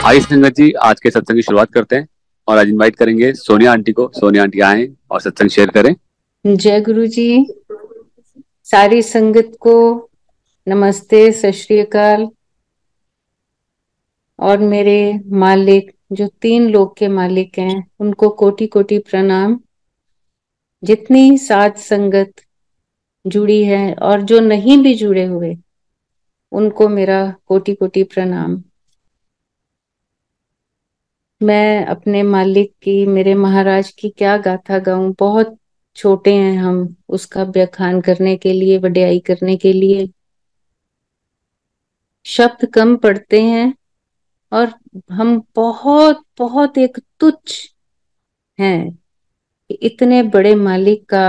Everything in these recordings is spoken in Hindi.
आइए संगत जी, आज के सत्संग की शुरुआत करते हैं और आज इनवाइट करेंगे सोनिया आंटी को। सोनिया आंटी आए और सत्संग शेयर करें। जय गुरु जी। सारी संगत को नमस्ते, सत श्री अकाल। और मेरे मालिक जो तीन लोक के मालिक हैं उनको कोटि कोटि प्रणाम। जितनी साध संगत जुड़ी है और जो नहीं भी जुड़े हुए उनको मेरा कोटि कोटि प्रणाम। मैं अपने मालिक की, मेरे महाराज की क्या गाथा गाऊं। बहुत छोटे हैं हम उसका व्याख्यान करने के लिए, वड्याई करने के लिए। शब्द कम पढ़ते हैं और हम बहुत बहुत एक तुच्छ हैं कि इतने बड़े मालिक का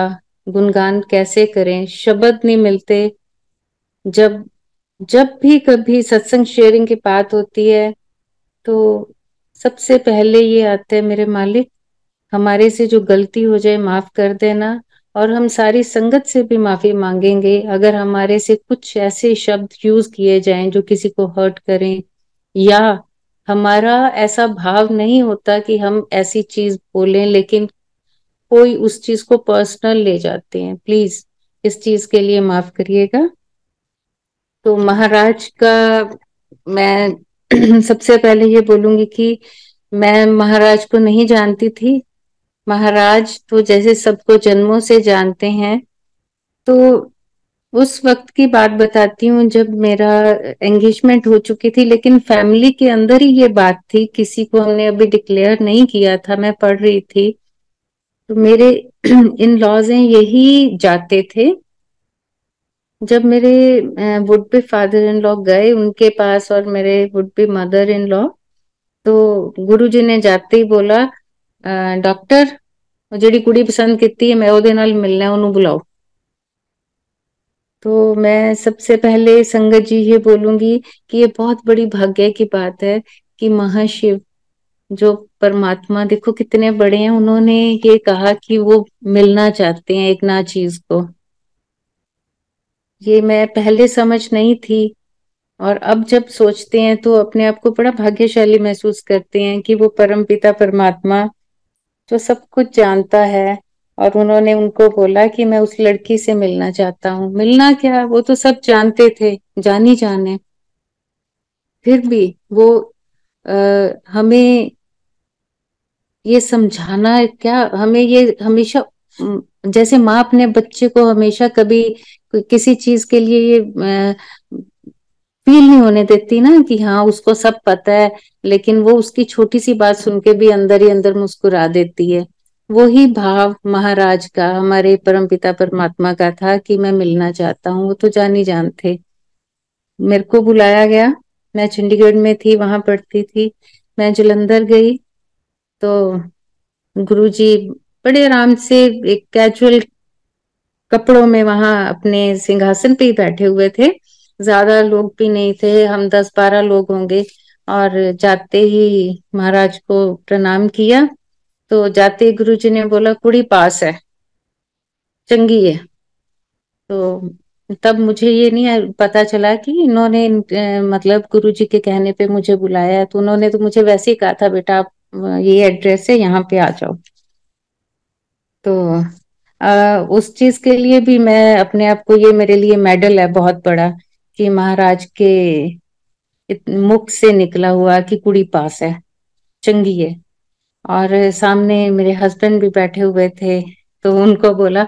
गुणगान कैसे करें। शब्द नहीं मिलते। जब जब भी कभी सत्संग शेयरिंग की बात होती है तो सबसे पहले ये आता है, मेरे मालिक हमारे से जो गलती हो जाए माफ कर देना। और हम सारी संगत से भी माफी मांगेंगे अगर हमारे से कुछ ऐसे शब्द यूज किए जाएं जो किसी को हर्ट करें, या हमारा ऐसा भाव नहीं होता कि हम ऐसी चीज बोलें लेकिन कोई उस चीज को पर्सनल ले जाते हैं। प्लीज इस चीज के लिए माफ करिएगा। तो महाराज का मैं सबसे पहले ये बोलूंगी कि मैं महाराज को नहीं जानती थी। महाराज तो जैसे सबको जन्मों से जानते हैं। तो उस वक्त की बात बताती हूँ जब मेरा एंगेजमेंट हो चुकी थी, लेकिन फैमिली के अंदर ही ये बात थी, किसी को हमने अभी डिक्लेयर नहीं किया था। मैं पढ़ रही थी तो मेरे इन लॉज हैं यही जाते थे। जब मेरे would be father in law गए उनके पास और मेरे would be mother in law, तो गुरुजी ने जाते ही बोला, डॉक्टर ਜਿਹੜੀ कुड़ी पसंद की है मैं ਉਹਦੇ ਨਾਲ मिलना है, ਉਹਨੂੰ बुलाओ। तो मैं सबसे पहले संगत जी ये बोलूंगी कि ये बहुत बड़ी भाग्य की बात है कि महाशिव जो परमात्मा देखो कितने बड़े हैं, उन्होंने ये कहा कि वो मिलना चाहते हैं एक ना चीज को। ये मैं पहले समझ नहीं थी और अब जब सोचते हैं तो अपने आप को बड़ा भाग्यशाली महसूस करते हैं कि वो परमपिता परमात्मा जो सब कुछ जानता है, और उन्होंने उनको बोला कि मैं उस लड़की से मिलना चाहता हूँ। मिलना क्या, वो तो सब जानते थे, जानी जाने। फिर भी वो हमें ये समझाना क्या, हमें ये हमेशा जैसे माँ अपने बच्चे को हमेशा कभी किसी चीज के लिए ये फील नहीं होने देती ना कि हाँ उसको सब पता है, लेकिन वो उसकी छोटी सी बात सुन के भी अंदर ही अंदर मुस्कुरा देती है। वो ही भाव महाराज का, हमारे परमपिता परमात्मा का था कि मैं मिलना चाहता हूँ। वो तो जान ही जान थे। मेरे को बुलाया गया। मैं चंडीगढ़ में थी, वहां पढ़ती थी। मैं जलंधर गई तो गुरुजी बड़े आराम से एक कैजुअल कपड़ों में वहां अपने सिंहासन पे ही बैठे हुए थे। ज्यादा लोग भी नहीं थे, हम 10-12 लोग होंगे। और जाते ही महाराज को प्रणाम किया तो जाते ही गुरुजी ने बोला, कुड़ी पास है, चंगी है। तो तब मुझे ये नहीं पता चला कि इन्होंने मतलब गुरुजी के कहने पे मुझे बुलाया है। तो उन्होंने तो मुझे वैसे ही कहा था, बेटा आप ये एड्रेस है, यहाँ पे आ जाओ। तो उस चीज के लिए भी मैं अपने आप को, ये मेरे लिए मेडल है बहुत बड़ा कि महाराज के मुख से निकला हुआ कि कुड़ी पास है, चंगी है। और सामने मेरे हस्बैंड भी बैठे हुए थे तो उनको बोला,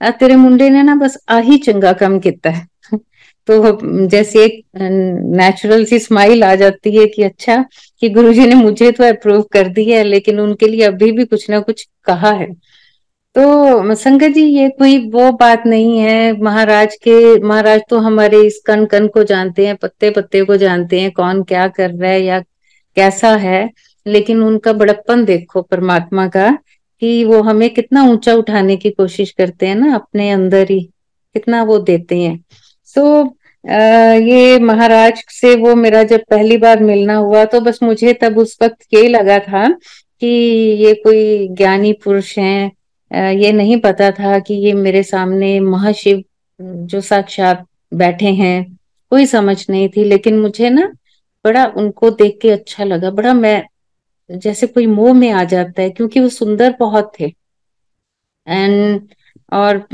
तेरे मुंडे ने ना बस आही चंगा काम किया है। तो जैसे एक नेचुरल सी स्माइल आ जाती है कि अच्छा कि गुरुजी ने मुझे तो अप्रूव कर दिया है लेकिन उनके लिए अभी भी कुछ ना कुछ कहा है। तो संगत जी ये कोई वो बात नहीं है। महाराज तो हमारे इस कण कण को जानते हैं, पत्ते पत्ते को जानते हैं, कौन क्या कर रहा है या कैसा है। लेकिन उनका बड़प्पन देखो परमात्मा का, कि वो हमें कितना ऊंचा उठाने की कोशिश करते हैं ना, अपने अंदर ही कितना वो देते हैं। तो ये महाराज से वो मेरा जब पहली बार मिलना हुआ तो बस मुझे तब उस वक्त ये लगा था कि ये कोई ज्ञानी पुरुष हैं। ये नहीं पता था कि ये मेरे सामने महाशिव जो साक्षात बैठे हैं। कोई समझ नहीं थी, लेकिन मुझे ना बड़ा उनको देख के अच्छा लगा, बड़ा मैं जैसे कोई मोह में आ जाता है, क्योंकि वो सुंदर बहुत थे। एंड और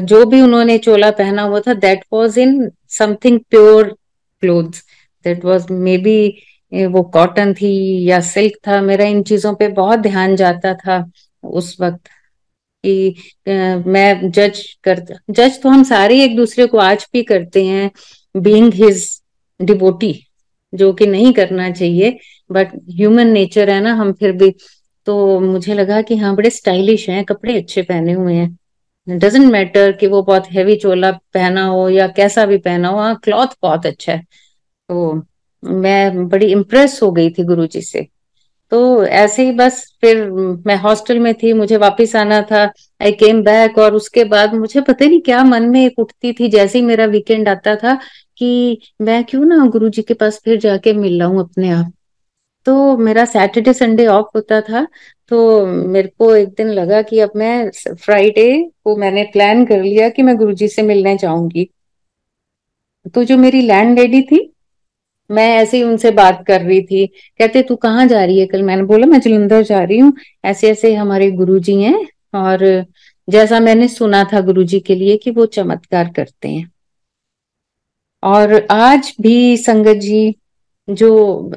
जो भी उन्होंने चोला पहना हुआ था, that was in something pure clothes, that was may be वो कॉटन थी या सिल्क था। मेरा इन चीजों पे बहुत ध्यान जाता था उस वक्त कि मैं जज तो हम सारे एक दूसरे को आज भी करते हैं, बीइंग हिज डिवोटी, जो कि नहीं करना चाहिए, बट ह्यूमन नेचर है ना हम फिर भी। तो मुझे लगा कि हाँ, बड़े स्टाइलिश हैं, कपड़े अच्छे पहने हुए हैं, डजेंट मैटर कि वो बहुत हैवी चोला पहना हो या कैसा भी पहना हो, हाँ क्लॉथ बहुत अच्छा है। तो मैं बड़ी इम्प्रेस हो गई थी गुरुजी से। तो ऐसे ही बस फिर मैं हॉस्टल में थी, मुझे वापस आना था, आई केम बैक। और उसके बाद मुझे पता नहीं क्या मन में एक उठती थी, जैसे ही मेरा वीकेंड आता था, कि मैं क्यों ना गुरुजी के पास फिर जाके मिल लाऊं अपने आप। तो मेरा सैटरडे संडे ऑफ होता था, तो मेरे को एक दिन लगा कि अब मैं फ्राइडे को मैंने प्लान कर लिया कि मैं गुरुजी से मिलने जाऊंगी। तो जो मेरी लैंड लेडी थी, मैं ऐसे ही उनसे बात कर रही थी, कहते तू कहाँ जा रही है कल? मैंने बोला मैं जलंधर जा रही हूँ, ऐसे ऐसे हमारे गुरुजी हैं, और जैसा मैंने सुना था गुरुजी के लिए कि वो चमत्कार करते हैं। और आज भी संगत जी, जो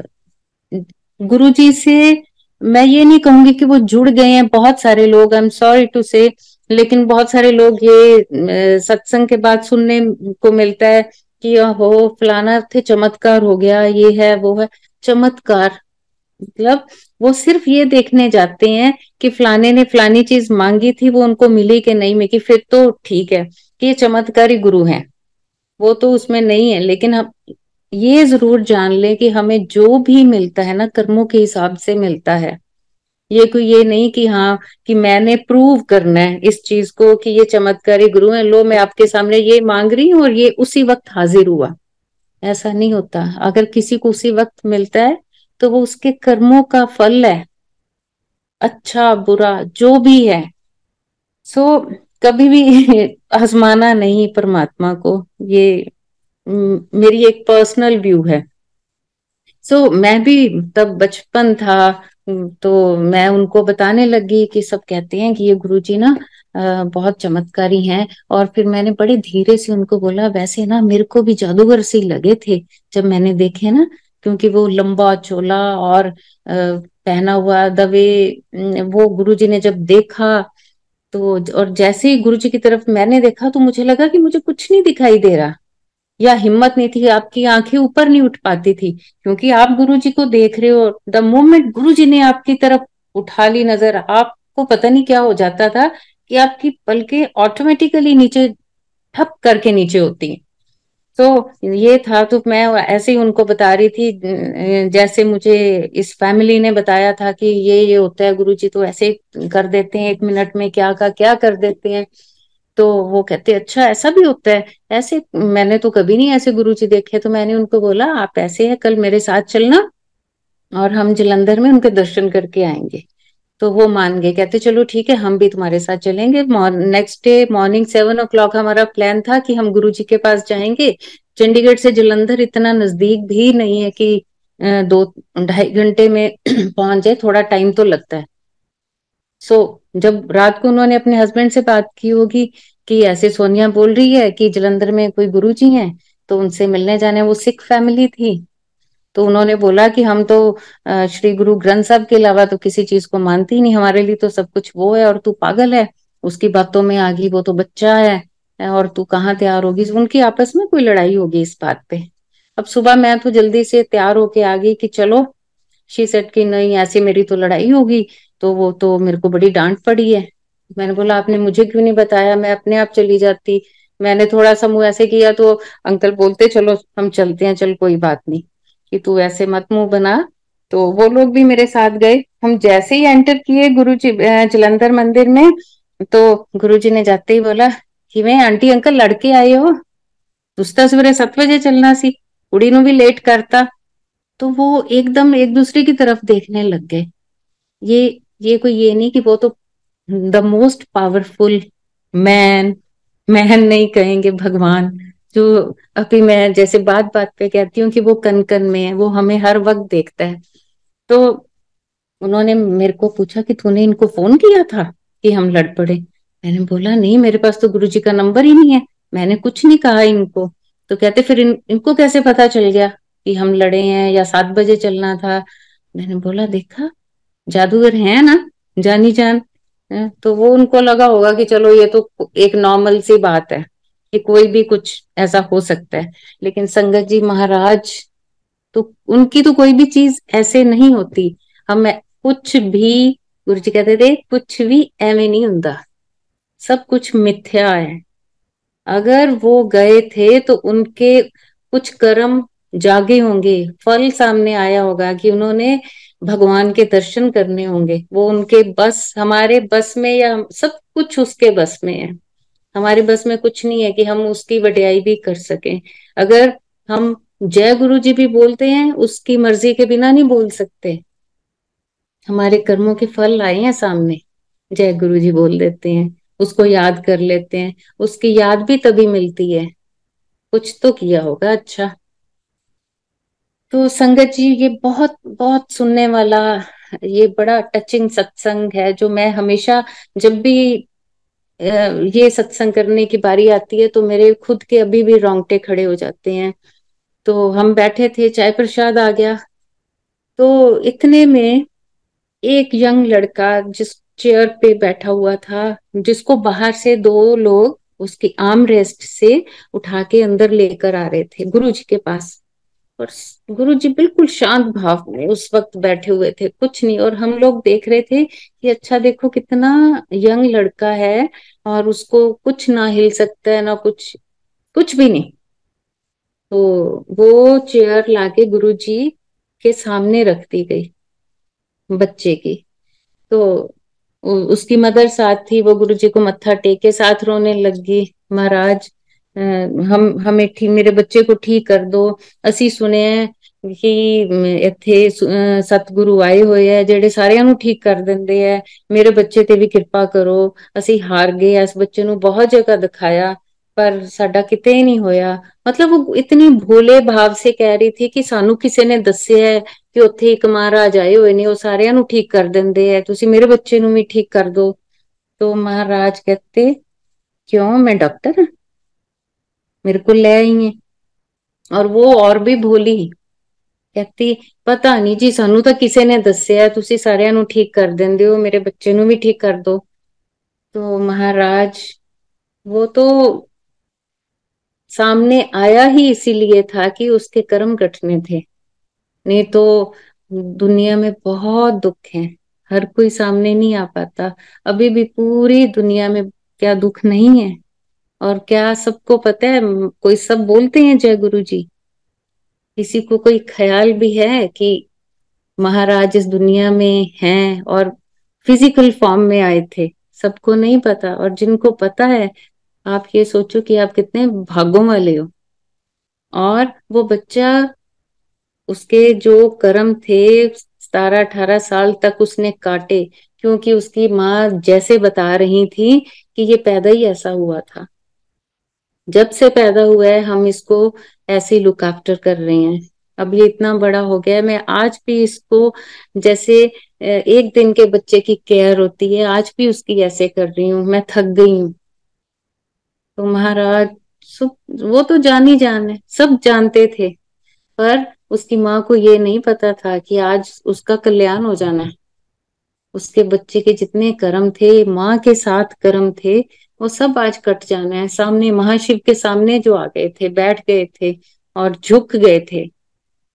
गुरुजी से मैं ये नहीं कहूंगी कि वो जुड़ गए हैं बहुत सारे लोग, आई एम सॉरी टू से, लेकिन बहुत सारे लोग ये सत्संग के बाद सुनने को मिलता है कि हो फलाना थे चमत्कार हो गया, ये है वो है। चमत्कार मतलब वो सिर्फ ये देखने जाते हैं कि फलाने ने फलानी चीज मांगी थी, वो उनको मिली कि नहीं मिली, फिर तो ठीक है कि ये चमत्कारी गुरु हैं, वो तो उसमें नहीं है। लेकिन हम ये जरूर जान ले कि हमें जो भी मिलता है ना, कर्मों के हिसाब से मिलता है। ये कोई ये नहीं कि हाँ, कि मैंने प्रूव करना है इस चीज को कि ये चमत्कारी गुरु है, लो मैं आपके सामने ये मांग रही हूँ और ये उसी वक्त हाजिर हुआ। ऐसा नहीं होता। अगर किसी को उसी वक्त मिलता है तो वो उसके कर्मों का फल है, अच्छा बुरा जो भी है। सो कभी भी आजमाना नहीं परमात्मा को, ये मेरी एक पर्सनल व्यू है। मैं भी तब बचपन था, तो मैं उनको बताने लगी कि सब कहते हैं कि ये गुरुजी ना बहुत चमत्कारी हैं। और फिर मैंने बड़े धीरे से उनको बोला, वैसे ना मेरे को भी जादूगर से ही लगे थे जब मैंने देखे ना, क्योंकि वो लंबा चोला और पहना हुआ दवे, वो गुरुजी ने जब देखा तो, और जैसे ही गुरुजी की तरफ मैंने देखा तो मुझे लगा कि मुझे कुछ नहीं दिखाई दे रहा, या हिम्मत नहीं थी, आपकी आंखें ऊपर नहीं उठ पाती थी, क्योंकि आप गुरुजी को देख रहे हो। द मोमेंट गुरुजी ने आपकी तरफ उठा ली नजर, आपको पता नहीं क्या हो जाता था कि आपकी पलकें ऑटोमेटिकली नीचे ठप करके नीचे होती हैं। तो ये था, तो मैं ऐसे ही उनको बता रही थी जैसे मुझे इस फैमिली ने बताया था कि ये होता है गुरुजी तो ऐसे कर देते हैं, 1 मिनट में क्या का क्या कर देते हैं। तो वो कहते अच्छा ऐसा भी होता है, ऐसे मैंने तो कभी नहीं ऐसे गुरुजी देखे। तो मैंने उनको बोला आप ऐसे है, कल मेरे साथ चलना और हम जलंधर में उनके दर्शन करके आएंगे। तो वो मान गए, कहते चलो ठीक है हम भी तुम्हारे साथ चलेंगे। नेक्स्ट डे मॉर्निंग 7 o'clock हमारा प्लान था कि हम गुरुजी के पास जाएंगे। चंडीगढ़ से जलंधर इतना नजदीक भी नहीं है कि 2-2.5 घंटे में पहुंच जाए, थोड़ा टाइम तो लगता है। जब रात को उन्होंने अपने हस्बैंड से बात की होगी कि ऐसे सोनिया बोल रही है कि जलंधर में कोई गुरुजी हैं, तो उनसे मिलने जाने, वो सिख फैमिली थी। तो उन्होंने बोला कि हम तो श्री गुरु ग्रंथ साहब के अलावा तो किसी चीज को मानती ही नहीं, हमारे लिए तो सब कुछ वो है, और तू पागल है, उसकी बातों में आ गई, वो तो बच्चा है, और तू कहाँ तैयार होगी। उनकी आपस में कोई लड़ाई होगी इस बात पे। अब सुबह मैं तो जल्दी से तैयार होके आ गई कि चलो, शी सेड कि नहीं ऐसे मेरी तो लड़ाई होगी, तो वो तो मेरे को बड़ी डांट पड़ी है। मैंने बोला आपने मुझे क्यों नहीं बताया, मैं अपने आप चली जाती। मैंने थोड़ा सा मुंह ऐसे किया तो अंकल बोलते चलो हम चलते हैं, चल कोई बात नहीं, कि तू ऐसे मत मुंह बना। तो वो लोग भी मेरे साथ गए। हम जैसे ही एंटर किए गुरु जी जलंधर मंदिर में, तो गुरु जी ने जाते ही बोला कि मैं आंटी अंकल लड़के आए हो, तुस तो सवेरे 7 बजे चलना सी, कुड़ी नु भी लेट करता। तो वो एकदम एक दूसरे की तरफ देखने लग गए। ये ये कोई ये नहीं कि वो तो the most powerful man, man नहीं कहेंगे, भगवान, जो अभी मैं जैसे बात बात पे कहती हूँ कि वो कन कन में है, वो हमें हर वक्त देखता है। तो उन्होंने मेरे को पूछा कि तूने इनको फोन किया था कि हम लड़ पड़े। मैंने बोला नहीं, मेरे पास तो गुरुजी का नंबर ही नहीं है, मैंने कुछ नहीं कहा इनको। तो कहते फिर इनको कैसे पता चल गया कि हम लड़े हैं या 7 बजे चलना था। मैंने बोला देखा, जादूगर है ना, जानी जान। तो वो उनको लगा होगा कि चलो ये तो एक नॉर्मल सी बात है कि कोई भी कुछ ऐसा हो सकता है। लेकिन संगत जी महाराज तो उनकी तो कोई भी चीज ऐसे नहीं होती। हम कुछ भी, गुरु जी कहते थे कुछ भी एਵੇਂ नहीं ਹੁੰਦਾ, सब कुछ मिथ्या है। अगर वो गए थे तो उनके कुछ कर्म जागे होंगे, फल सामने आया होगा कि उन्होंने भगवान के दर्शन करने होंगे। वो उनके बस, हमारे बस में या सब कुछ उसके बस में है। हमारे बस में कुछ नहीं है कि हम उसकी वड्याई भी कर सकें। अगर हम जय गुरु जी भी बोलते हैं, उसकी मर्जी के बिना नहीं बोल सकते। हमारे कर्मों के फल आए हैं सामने, जय गुरु जी बोल देते हैं, उसको याद कर लेते हैं। उसकी याद भी तभी मिलती है, कुछ तो किया होगा अच्छा। तो संगत जी ये बहुत बहुत सुनने वाला, ये बड़ा टचिंग सत्संग है जो मैं हमेशा, जब भी अ, ये सत्संग करने की बारी आती है तो मेरे खुद के अभी भी रोंगटे खड़े हो जाते हैं। तो हम बैठे थे, चाय प्रसाद आ गया, तो इतने में एक यंग लड़का जिस चेयर पे बैठा हुआ था, जिसको बाहर से 2 लोग उसकी आर्म रेस्ट से उठा के अंदर लेकर आ रहे थे गुरु जी के पास। और गुरु जी बिल्कुल शांत भाव में उस वक्त बैठे हुए थे, कुछ नहीं। और हम लोग देख रहे थे कि अच्छा देखो कितना यंग लड़का है, और उसको कुछ ना हिल सकता है ना कुछ, कुछ भी नहीं। तो वो चेयर लाके गुरु जी के सामने रख दी गई बच्चे की। तो उसकी मदर साथ थी, वो गुरुजी को मत्था टेके साथ रोने लगी। महाराज हम हमें ठीक, मेरे बच्चे को ठीक कर दो। ਅਸੀਂ ਸੁਣਿਆ ਕਿ ਇੱਥੇ ਸਤਿਗੁਰੂ ਆਏ ਹੋਏ ਆ ਜਿਹੜੇ ਸਾਰਿਆਂ ਨੂੰ ਠੀਕ ਕਰ ਦਿੰਦੇ ਆ, ਮੇਰੇ ਬੱਚੇ ਤੇ ਵੀ ਕਿਰਪਾ ਕਰੋ। ਅਸੀਂ ਹਾਰ ਗਏ, ਇਸ ਬੱਚੇ ਨੂੰ बहुत जगह दिखाया पर साडा किते ही नहीं होया। मतलब वो इतनी भोले भाव से कह रही थी कि सानू किसी ने दसिया है कि ਉੱਥੇ ਇੱਕ ਮਹਾਰਾਜ ਆਏ ਹੋਏ ਨੇ, ਉਹ ਸਾਰਿਆਂ ਨੂੰ ਠੀਕ ਕਰ ਦਿੰਦੇ ਆ, ਤੁਸੀਂ ਮੇਰੇ ਬੱਚੇ ਨੂੰ ਵੀ ठीक कर दो। तो महाराज कहते क्यों, मैं डॉक्टर हूं, मेरे को ले आई है। और वो और भी भोली कहती पता नहीं जी, सानू तो किसी ने दसिया ਤੁਸੀਂ ਸਾਰਿਆਂ ਨੂੰ ठीक कर देंदे हो, मेरे बच्चे ਨੂੰ भी ठीक कर दो। तो महाराज वो तो सामने आया ही इसीलिए था कि उसके कर्म कटने थे, नहीं तो दुनिया में बहुत दुख है, हर कोई सामने नहीं आ पाता। अभी भी पूरी दुनिया में क्या दुख नहीं है। और क्या सबको पता है, कोई सब बोलते हैं जय गुरु जी, किसी को कोई ख्याल भी है कि महाराज इस दुनिया में हैं और फिजिकल फॉर्म में आए थे? सबको नहीं पता। और जिनको पता है, आप ये सोचो कि आप कितने भागों वाले हो। और वो बच्चा, उसके जो कर्म थे 17-18 साल तक उसने काटे, क्योंकि उसकी माँ जैसे बता रही थी कि ये पैदा ही ऐसा हुआ था। जब से पैदा हुआ है हम इसको ऐसे ही लुक आफ्टर कर रहे हैं। अब ये इतना बड़ा हो गया है, मैं आज भी इसको जैसे 1 दिन के बच्चे की केयर होती है, आज भी उसकी ऐसे कर रही हूँ, मैं थक गई हूँ। तो महाराज सब, वो तो जान ही जान है, सब जानते थे, पर उसकी माँ को ये नहीं पता था कि आज उसका कल्याण हो जाना है। उसके बच्चे के जितने कर्म थे, माँ के साथ कर्म थे, वो सब आज कट जाना है। सामने महाशिव के सामने जो आ गए थे, बैठ गए थे और झुक गए थे।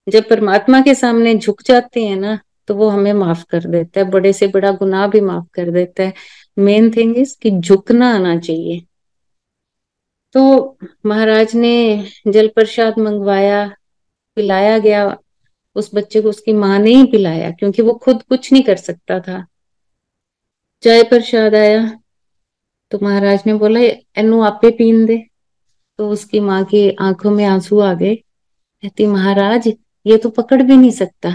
जब परमात्मा के सामने झुक जाते हैं ना, तो वो हमें माफ कर देता है, बड़े से बड़ा गुनाह भी माफ कर देता है। मेन थिंग इज कि झुकना आना चाहिए। तो महाराज ने जल प्रसाद मंगवाया, पिलाया गया उस बच्चे को, उसकी माँ ने ही पिलाया क्योंकि वो खुद कुछ नहीं कर सकता था। चाय प्रसाद आया तो महाराज ने बोला एनू आपे पीन दे। तो उसकी माँ की आंखों में आंसू आ गए, कहती महाराज ये तो पकड़ भी नहीं सकता,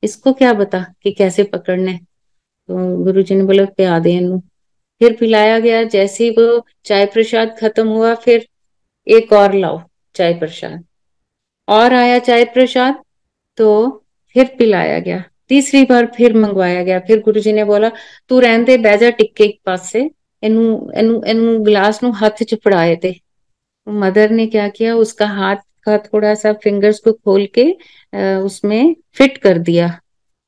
इसको क्या बता कि कैसे पकड़ने। तो गुरु जी ने बोला पिला दे इनू। फिर पिलाया गया। जैसे ही वो चाय प्रसाद खत्म हुआ, फिर एक और लाओ चाय प्रसाद। और आया चाय प्रसाद, तो फिर पिलाया गया। तीसरी बार फिर मंगवाया गया। फिर गुरुजी ने बोला तू रहन दे, बह जा टिक्के के पास से, एनू एनू एनू गिलास नु हाथ च फड़ाए थे। मदर ने क्या किया, उसका हाथ का थोड़ा सा फिंगर्स को खोल के उसमें फिट कर दिया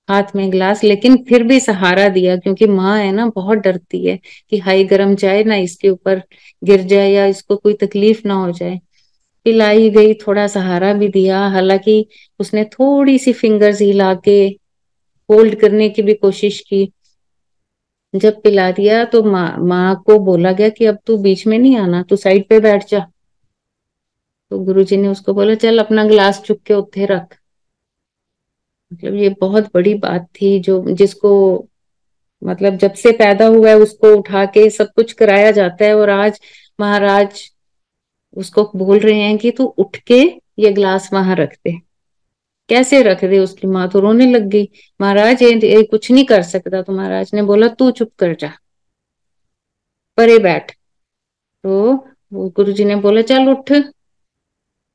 हाथ में गिलास, लेकिन फिर भी सहारा दिया, क्योंकि माँ है ना, बहुत डरती है कि हाई गर्म चाय ना इसके ऊपर गिर जाए या इसको कोई तकलीफ ना हो जाए। पिलाई गई, थोड़ा सहारा भी दिया, हालांकि उसने थोड़ी सी फिंगर्स हिला के होल्ड करने की भी कोशिश की। जब पिला दिया तो माँ को बोला गया कि अब तू बीच में नहीं आना, तू साइड पे बैठ जा। तो गुरुजी ने उसको बोला चल अपना गिलास चुक के उत्थे रख। मतलब ये बहुत बड़ी बात थी, जो जिसको मतलब जब से पैदा हुआ है उसको उठा के सब कुछ कराया जाता है, और आज महाराज उसको बोल रहे हैं कि तू उठ के ये गिलास वहां रख दे। कैसे रख दे, उसकी माँ तो रोने लग गई। महाराज ये कुछ नहीं कर सकता। तो महाराज ने बोला तू चुप कर जा, परे बैठ। तो वो गुरुजी ने बोला चल उठ।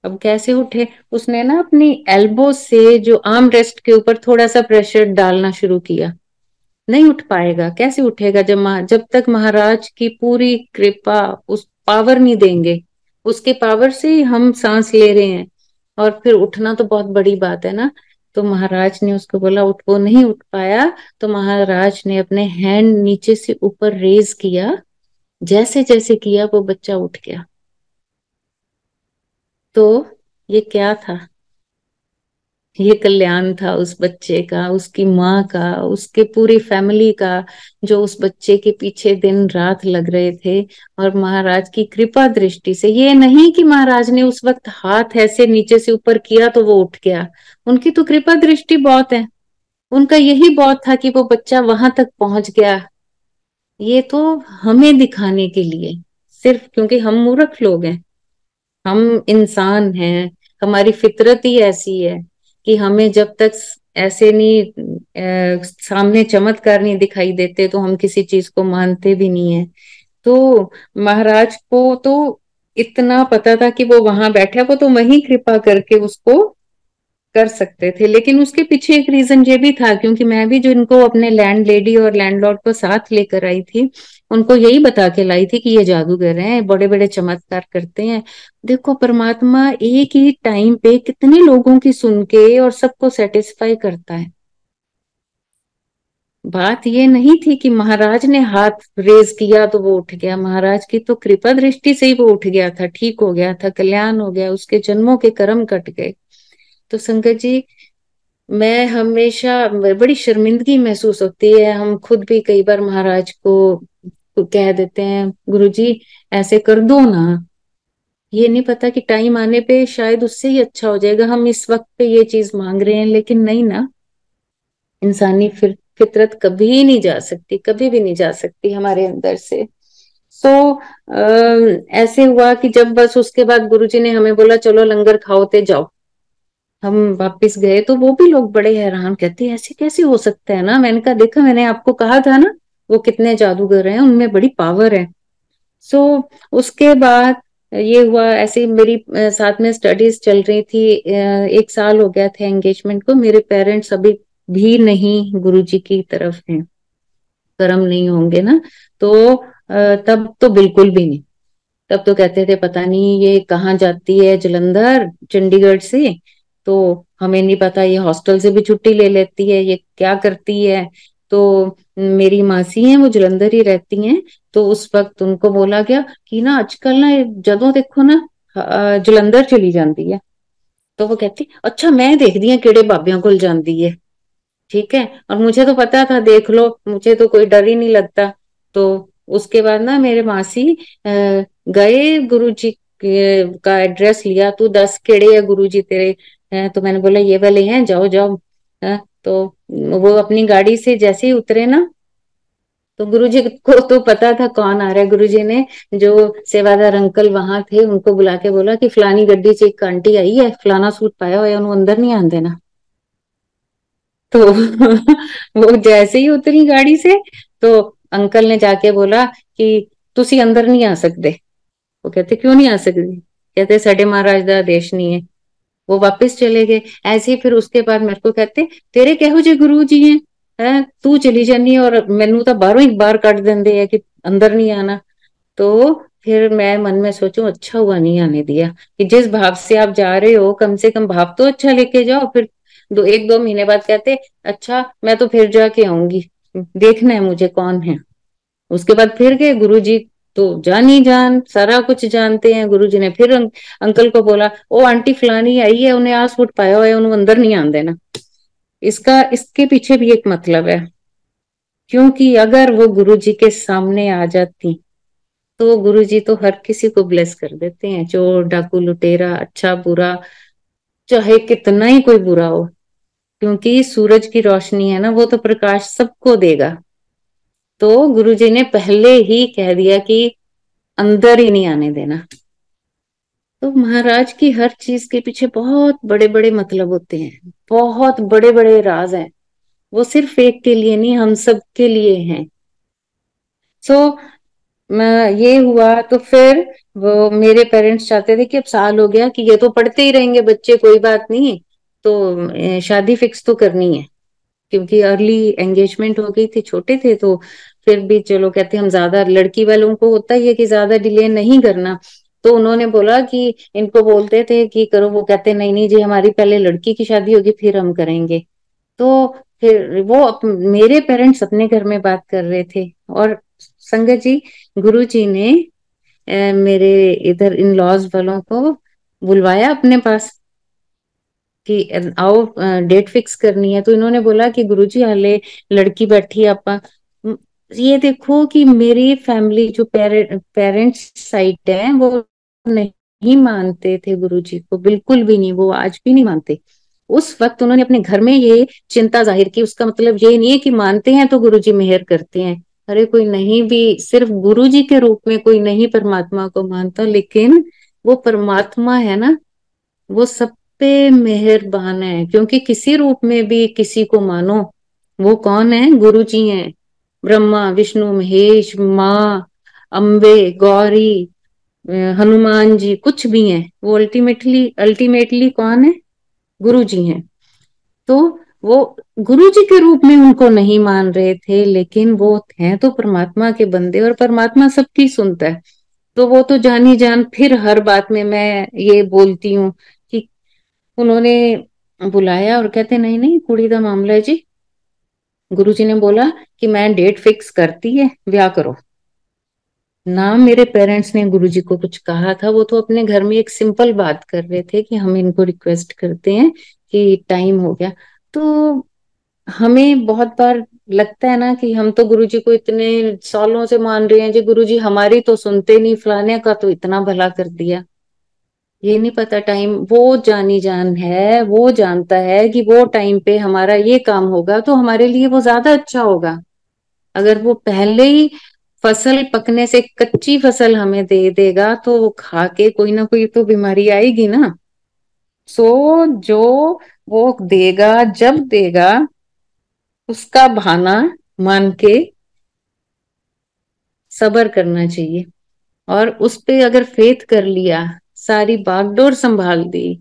अब कैसे उठे, उसने ना अपनी एल्बो से जो आर्म रेस्ट के ऊपर थोड़ा सा प्रेशर डालना शुरू किया। नहीं उठ पाएगा, कैसे उठेगा जब जब तक महाराज की पूरी कृपा, उस पावर नहीं देंगे। उसके पावर से ही हम सांस ले रहे हैं, और फिर उठना तो बहुत बड़ी बात है ना। तो महाराज ने उसको बोला उठ, वो नहीं उठ पाया। तो महाराज ने अपने हैंड नीचे से ऊपर रेज किया, जैसे जैसे किया वो बच्चा उठ गया। तो ये क्या था, ये कल्याण था उस बच्चे का, उसकी माँ का, उसके पूरी फैमिली का, जो उस बच्चे के पीछे दिन रात लग रहे थे। और महाराज की कृपा दृष्टि से, ये नहीं कि महाराज ने उस वक्त हाथ ऐसे नीचे से ऊपर किया तो वो उठ गया। उनकी तो कृपा दृष्टि बहुत है। उनका यही बहुत था कि वो बच्चा वहां तक पहुंच गया। ये तो हमें दिखाने के लिए, सिर्फ क्योंकि हम मूर्ख लोग हैं, हम इंसान हैं, हमारी फितरत ही ऐसी है कि हमें जब तक ऐसे नहीं सामने चमत्कार नहीं दिखाई देते तो हम किसी चीज को मानते भी नहीं है। तो महाराज को तो इतना पता था कि वो वहां बैठा, वो तो वहीं कृपा करके उसको कर सकते थे। लेकिन उसके पीछे एक रीजन ये भी था, क्योंकि मैं भी जो इनको अपने लैंड लेडी और लैंडलॉर्ड को साथ लेकर आई थी, उनको यही बता के लाई थी कि ये जादूगर हैं, बड़े बड़े चमत्कार करते हैं। देखो परमात्मा एक ही टाइम पे कितने लोगों की सुन के और सबको सेटिस्फाई करता है। बात ये नहीं थी कि महाराज ने हाथ रेज किया तो वो उठ गया। महाराज की तो कृपा दृष्टि से ही वो उठ गया था, ठीक हो गया था, कल्याण हो गया, उसके जन्मों के कर्म कट गए। तो संगत जी, मैं हमेशा बड़ी शर्मिंदगी महसूस होती है, हम खुद भी कई बार महाराज को कह देते हैं गुरुजी ऐसे कर दो ना। ये नहीं पता कि टाइम आने पे शायद उससे ही अच्छा हो जाएगा, हम इस वक्त पे ये चीज मांग रहे हैं, लेकिन नहीं ना। इंसानी फितरत कभी नहीं जा सकती, कभी भी नहीं जा सकती हमारे अंदर से। सो ऐसे हुआ कि जब बस उसके बाद गुरुजी ने हमें बोला चलो लंगर खाओ ते जाओ। हम वापस गए तो वो भी लोग बड़े हैरान, कहते हैं ऐसे कैसे हो सकता है ना। मैंने कहा देखा, मैंने आपको कहा था ना वो कितने जादूगर हैं, उनमें बड़ी पावर है। सो उसके बाद ये हुआ, ऐसे ही मेरी साथ में स्टडीज चल रही थी। 1 साल हो गया था एंगेजमेंट को। मेरे पेरेंट्स अभी भी नहीं गुरुजी की तरफ हैं, कर्म नहीं होंगे ना। तो तब तो बिल्कुल भी नहीं। तब तो कहते थे पता नहीं ये कहाँ जाती है, जलंधर चंडीगढ़ से, तो हमें नहीं पता, ये हॉस्टल से भी छुट्टी ले लेती है, ये क्या करती है। तो मेरी मासी हैं, वो जलंधर ही रहती हैं। तो उस वक्त उनको बोला गया कि ना आजकल ना जदों देखो ना जलंधर चली जाती है। तो वो कहती अच्छा मैं देखती हूँ केड़े बाबियां कोल जाती है। ठीक है, और मुझे तो पता था, देख लो मुझे तो कोई डर ही नहीं लगता। तो उसके बाद ना मेरे मासी गए गुरुजी का एड्रेस लिया, तू दस केड़े है गुरुजी तेरे। तो मैंने बोला ये वाले हैं, जाओ जाओ। तो वो अपनी गाड़ी से जैसे ही उतरे ना, तो गुरुजी को तो पता था कौन आ रहा है। गुरुजी ने जो सेवादार अंकल वहां थे उनको बुला के बोला कि फलानी गड्डी से एक आंटी आई है, फलाना सूट पाया हुआ है, उन्होंने अंदर नहीं आने देना। तो वो जैसे ही उतरी गाड़ी से, तो अंकल ने जाके बोला कि तुसी अंदर नहीं आ सकते। वो कहते क्यों नहीं आ सकते। कहते साडे महाराज दा आदेश नहीं है। वो वापस चले गए। ऐसे ही फिर उसके बाद मेरे को कहते तेरे केहो जे गुरु जी हैं, तू चली जानी और मैनू तो बाहरों ही बाहर कट देंदे है कि अंदर नहीं आना। तो फिर मैं मन में सोचूं अच्छा हुआ नहीं आने दिया, कि जिस भाव से आप जा रहे हो कम से कम भाव तो अच्छा लेके जाओ। फिर 1-2 महीने बाद कहते अच्छा मैं तो फिर जाके आऊंगी, देखना है मुझे कौन है। उसके बाद फिर गए गुरु जी, तो जान ही जान सारा कुछ जानते हैं। गुरु जी ने फिर अंकल को बोला ओ आंटी फलानी आई है, उन्हें आस फुट पाया हुआ है, उन्हें अंदर नहीं आन देना। इसका इसके पीछे भी एक मतलब है, क्योंकि अगर वो गुरु जी के सामने आ जाती तो गुरु जी तो हर किसी को ब्लेस कर देते हैं, चोर डाकू लुटेरा अच्छा बुरा, चाहे कितना ही कोई बुरा हो। क्योंकि सूरज की रोशनी है ना, वो तो प्रकाश सबको देगा। तो गुरु जी ने पहले ही कह दिया कि अंदर ही नहीं आने देना। तो महाराज की हर चीज के पीछे बहुत बड़े बड़े मतलब होते हैं, बहुत बड़े बड़े राज हैं। वो सिर्फ एक के लिए नहीं, हम सब के लिए हैं। सो ये हुआ तो फिर वो मेरे पेरेंट्स चाहते थे कि अब साल हो गया कि ये तो पढ़ते ही रहेंगे बच्चे, कोई बात नहीं, तो शादी फिक्स तो करनी है। क्योंकि अर्ली एंगेजमेंट हो गई थी, छोटे थे तो फिर भी चलो कहते हम ज्यादा, लड़की वालों को होता ही है कि ज्यादा डिले नहीं करना। तो उन्होंने बोला कि इनको बोलते थे कि करो, वो कहते नहीं नहीं जी हमारी पहले लड़की की शादी होगी फिर हम करेंगे। तो फिर वो मेरे पेरेंट्स अपने घर में बात कर रहे थे, और संगत जी गुरु जी ने मेरे इधर इन लॉज वालों को बुलवाया अपने पास कि आओ डेट फिक्स करनी है। तो इन्होंने बोला कि गुरुजी हाले लड़की बैठी आपा। ये देखो कि मेरी फैमिली जो पेरेंट्स साइड है वो नहीं मानते थे गुरुजी को, बिल्कुल भी नहीं, वो आज भी नहीं मानते। उस वक्त उन्होंने अपने घर में ये चिंता जाहिर की। उसका मतलब ये नहीं है कि मानते हैं तो गुरुजी मेहर करते हैं। अरे कोई नहीं भी सिर्फ गुरुजी के रूप में कोई नहीं परमात्मा को मानता, लेकिन वो परमात्मा है ना, वो सब पे मेहरबान है। क्योंकि किसी रूप में भी किसी को मानो, वो कौन है, गुरु जी हैं। ब्रह्मा विष्णु महेश माँ अम्बे गौरी हनुमान जी कुछ भी हैं, वो अल्टीमेटली अल्टीमेटली कौन है, गुरु जी हैं। तो वो गुरु जी के रूप में उनको नहीं मान रहे थे, लेकिन वो हैं तो परमात्मा के बंदे, और परमात्मा सबकी सुनता है। तो वो तो जानी जान, फिर हर बात में मैं ये बोलती हूँ कि उन्होंने बुलाया और कहते नहीं नहीं कुड़ी दा मामला है जी। गुरुजी ने बोला कि मैं डेट फिक्स करती है, ब्याह करो ना। मेरे पेरेंट्स ने गुरुजी को कुछ कहा था, वो तो अपने घर में एक सिंपल बात कर रहे थे कि हम इनको रिक्वेस्ट करते हैं कि टाइम हो गया। तो हमें बहुत बार लगता है ना कि हम तो गुरुजी को इतने सालों से मान रहे हैं जी, गुरुजी हमारी तो सुनते नहीं, फलाने का तो इतना भला कर दिया। ये नहीं पता टाइम, वो जानी जान है, वो जानता है कि वो टाइम पे हमारा ये काम होगा तो हमारे लिए वो ज्यादा अच्छा होगा। अगर वो पहले ही फसल पकने से कच्ची फसल हमें दे देगा तो वो खा के कोई ना कोई तो बीमारी आएगी ना। सो जो वो देगा जब देगा, उसका बहाना मान के सब्र करना चाहिए। और उस पे अगर फेथ कर लिया, सारी बागडोर संभाल दी,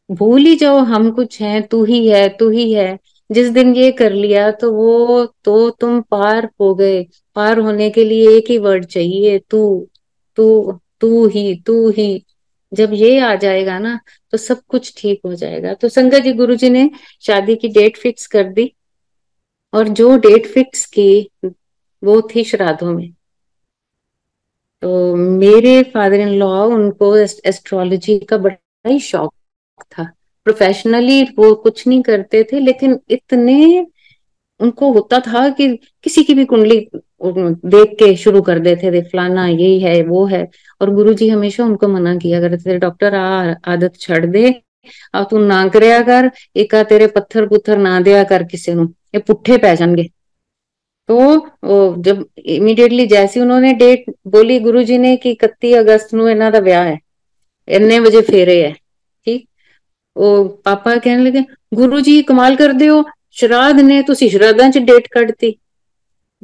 भूल ही जाओ हम कुछ हैं, तू ही है तू ही है। जिस दिन ये कर लिया तो वो तो तुम पार हो गए। पार होने के लिए एक ही वर्ड चाहिए, तू। तू ही। जब ये आ जाएगा ना तो सब कुछ ठीक हो जाएगा। तो संगत जी गुरु जी ने शादी की डेट फिक्स कर दी, और जो डेट फिक्स की वो थी श्राद्धों में। तो मेरे फादर इन लॉ, उनको एस्ट्रोलॉजी का बड़ा ही शौक था। प्रोफेशनली वो कुछ नहीं करते थे, लेकिन इतने उनको होता था कि किसी की भी कुंडली देख के शुरू कर देते थे, फलाना यही है वो है। और गुरुजी हमेशा उनको मना किया करते थे, डॉक्टर आदत छड़ दे, अब तू ना करया कर, एक तेरे पत्थर पुत्थर ना दिया कर किसी ਨੂੰ, ये पुट्ठे पै जाएंगे। तो जब इमीडिएटली जैसे उन्होंने डेट बोली गुरुजी ने कि 31 अगस्त ਨੂੰ ਇਹਨਾਂ ਦਾ ਵਿਆਹ ਹੈ, ਇੰਨੇ ਵਜੇ ਫੇਰੇ ਹੈ, ਠੀਕ। ਉਹ ਪਾਪਾ ਕਹਿਣ ਲੱਗੇ ਗੁਰੂ ਜੀ ਕਮਾਲ ਕਰਦੇ ਹੋ, ਸ਼ਰਾਧ ਨੇ ਤੁਸੀਂ ਸ਼ਰਾਧਾਂ ਚ डेट ਕੱਢਤੀ।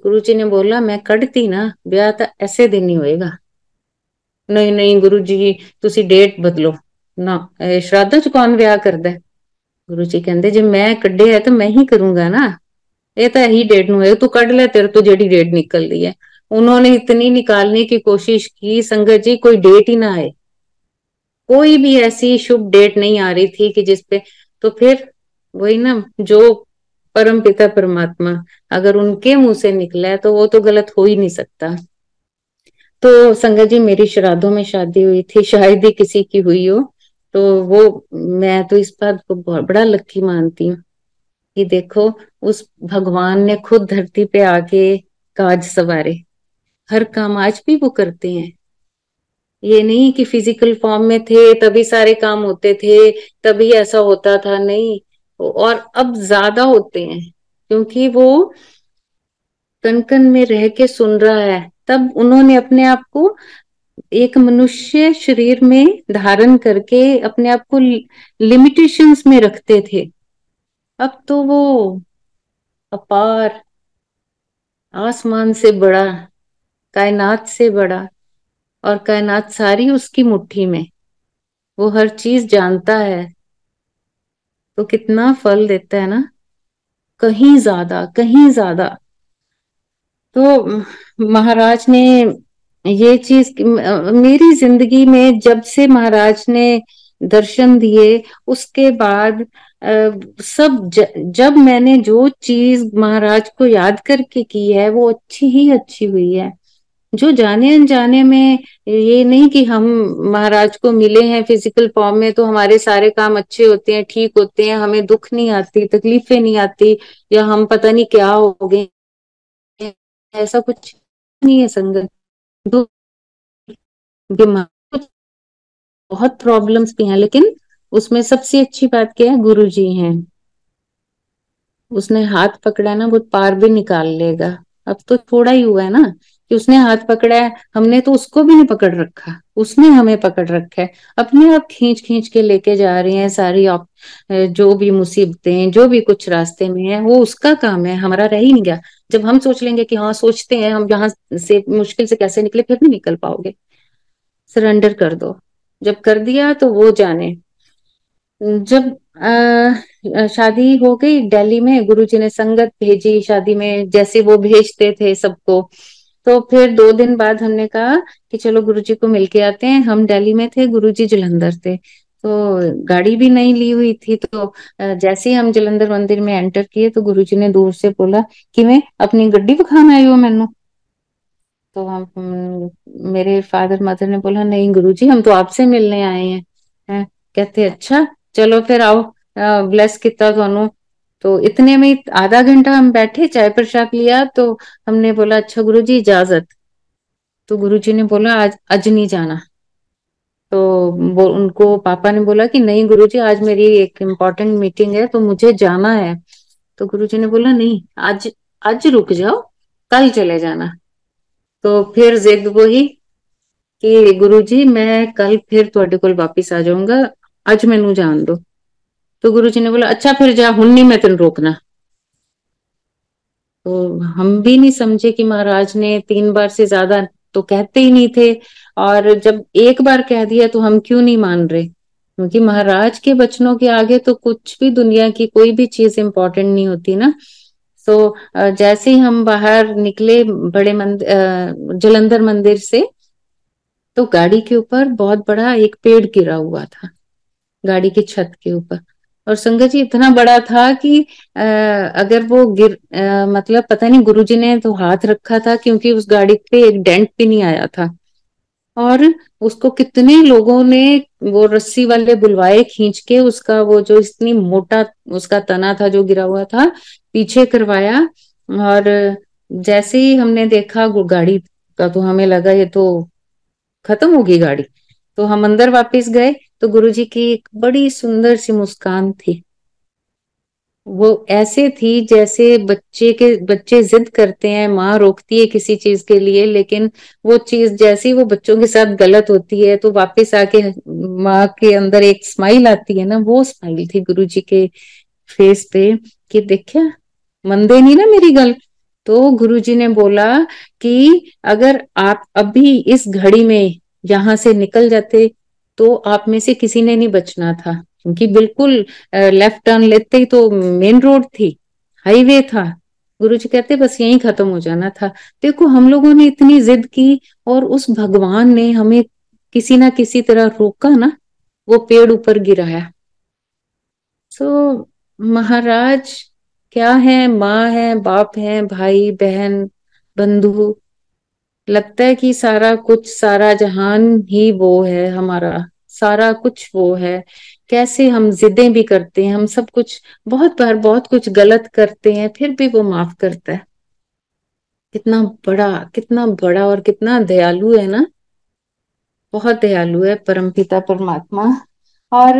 गुरु जी ने बोला मैं कटती ना, ब्याह तो ऐसे दिन ही होएगा। ਨਹੀਂ ਨਹੀਂ ਗੁਰੂ ਜੀ ਤੁਸੀਂ ਡੇਟ ਬਦਲੋ ਨਾ, ਸ਼ਰਾਧਾ ਚ ਕੌਣ ਵਿਆਹ ਕਰਦਾ ਹੈ? ਗੁਰੂ ਜੀ ਕਹਿੰਦੇ ਜੇ ਮੈਂ ਕੱਢਿਆ ਤਾਂ ਮੈਂ ਹੀ ਕਰੂੰਗਾ ਨਾ, ये तो यही डेट नु है, तू कट ले, तेरे तो जेडी डेट निकल रही है। उन्होंने इतनी निकालने की कोशिश की संगत जी, कोई डेट ही ना आए, कोई भी ऐसी शुभ डेट नहीं आ रही थी कि जिसपे, तो फिर वही ना, जो परम पिता परमात्मा अगर उनके मुंह से निकला है तो वो तो गलत हो ही नहीं सकता। तो संगत जी मेरी श्राद्धों में शादी हुई थी, शायद ही किसी की हुई हो, तो वो मैं तो इस बात को बहुत बड़ा लकी मानती हूँ कि देखो उस भगवान ने खुद धरती पे आके काज सवारे, हर काम आज भी वो करते हैं। ये नहीं कि फिजिकल फॉर्म में थे तभी सारे काम होते थे, तभी ऐसा होता था, नहीं। और अब ज्यादा होते हैं क्योंकि वो कण कण में रह के सुन रहा है। तब उन्होंने अपने आप को एक मनुष्य शरीर में धारण करके अपने आप को लिमिटेशंस में रखते थे, अब तो वो अपार, आसमान से बड़ा, कायनात से बड़ा, और कायनात सारी उसकी मुट्ठी में, वो हर चीज जानता है, तो कितना फल देता है ना, कहीं ज्यादा, कहीं ज्यादा। तो महाराज ने ये चीज मेरी जिंदगी में जब से महाराज ने दर्शन दिए उसके बाद जब मैंने जो चीज महाराज को याद करके की है वो अच्छी ही अच्छी हुई है। जो जाने अनजाने में, ये नहीं कि हम महाराज को मिले हैं फिजिकल फॉर्म में तो हमारे सारे काम अच्छे होते हैं, ठीक होते हैं, हमें दुख नहीं आती, तकलीफें नहीं आती, या हम पता नहीं क्या हो गए, ऐसा कुछ नहीं है संगत। दुख, बीमार, बहुत प्रॉब्लम्स भी हैं, लेकिन उसमें सबसे अच्छी बात क्या है, गुरु जी हैं। उसने हाथ पकड़ा ना, वो पार भी निकाल लेगा। अब तो थोड़ा ही हुआ है ना कि उसने हाथ पकड़ा है, हमने तो उसको भी नहीं पकड़ रखा, उसने हमें पकड़ रखा है, अपने आप खींच खींच के लेके जा रही हैं सारी जो भी मुसीबतें, जो भी कुछ रास्ते में है, वो उसका काम है, हमारा रह ही नहीं गया। जब हम सोच लेंगे कि हाँ सोचते हैं हम यहाँ से मुश्किल से कैसे निकले, फिर नहीं निकल पाओगे। सरेंडर कर दो, जब कर दिया तो वो जाने। जब शादी हो गई दिल्ली में, गुरुजी ने संगत भेजी शादी में, जैसे वो भेजते थे सबको। तो फिर 2 दिन बाद हमने कहा कि चलो गुरुजी को मिलके आते हैं। हम दिल्ली में थे, गुरुजी जलंधर थे, तो गाड़ी भी नहीं ली हुई थी। तो जैसे ही हम जलंधर मंदिर में एंटर किए तो गुरुजी ने दूर से बोला कि मैं अपनी गड्डी दिखाना आई हो मैनू। तो मेरे फादर मदर ने बोला नहीं गुरुजी हम तो आपसे मिलने आए हैं। कहते अच्छा चलो फिर आओ, ब्लेस किता थानू। तो इतने में आधा घंटा हम बैठे, चाय प्रसाद लिया, तो हमने बोला अच्छा गुरुजी इजाजत। तो गुरुजी ने बोला आज आज नहीं जाना। तो वो उनको पापा ने बोला कि नहीं गुरुजी आज मेरी एक इम्पोर्टेंट मीटिंग है तो मुझे जाना है। तो गुरुजी ने बोला नहीं आज, आज रुक जाओ, कल चले जाना। तो फिर जिद वही कि गुरुजी मैं कल फिर ਤੁਹਾਡੇ ਕੋਲ वापिस आ जाऊंगा, आज मैनू जान दो। तो गुरुजी ने बोला अच्छा फिर जा, हुण नहीं मैं तेन रोकना। तो हम भी नहीं समझे कि महाराज ने 3 बार से ज्यादा तो कहते ही नहीं थे, और जब एक बार कह दिया तो हम क्यों नहीं मान रहे, क्योंकि महाराज के वचनों के आगे तो कुछ भी दुनिया की कोई भी चीज इंपॉर्टेंट नहीं होती ना। तो जैसे ही हम बाहर निकले बड़े मंदिर, जलंधर मंदिर से, तो गाड़ी के ऊपर बहुत बड़ा एक पेड़ गिरा हुआ था, गाड़ी की छत के ऊपर। और संगत जी इतना बड़ा था कि अगर वो मतलब पता नहीं गुरुजी ने तो हाथ रखा था क्योंकि उस गाड़ी पे एक डेंट भी नहीं आया था। और उसको कितने लोगों ने वो रस्सी वाले बुलवाए खींच के, उसका वो जो इतनी मोटा उसका तना था जो गिरा हुआ था, पीछे करवाया। और जैसे ही हमने देखा गाड़ी का, तो हमें लगा ये तो खत्म होगी गाड़ी। तो हम अंदर वापस गए तो गुरुजी की एक बड़ी सुंदर सी मुस्कान थी। वो ऐसे थी जैसे बच्चे जिद करते हैं, माँ रोकती है किसी चीज के लिए, लेकिन वो चीज जैसे ही वो बच्चों के साथ गलत होती है तो वापस आके माँ के अंदर एक स्माइल आती है ना, वो स्माइल थी गुरुजी के फेस पे कि देखा मंदे नहीं ना मेरी गल। तो गुरुजी ने बोला कि अगर आप अभी इस घड़ी में यहाँ से निकल जाते तो आप में से किसी ने नहीं बचना था, क्योंकि बिल्कुल लेफ्ट टर्न लेते ही तो मेन रोड थी, हाईवे था। गुरुजी कहते बस यहीं खत्म हो जाना था। देखो हम लोगों ने इतनी जिद की और उस भगवान ने हमें किसी ना किसी तरह रोका ना, वो पेड़ ऊपर गिराया। सो महाराज क्या है, माँ है, बाप है, भाई बहन, बंधु, लगता है कि सारा कुछ, सारा जहान ही वो है हमारा, सारा कुछ वो है। कैसे हम जिदें भी करते हैं, हम सब कुछ बहुत बार बहुत कुछ गलत करते हैं, फिर भी वो माफ करता है। कितना बड़ा, कितना बड़ा और कितना दयालु है ना, बहुत दयालु है परमपिता परमात्मा। और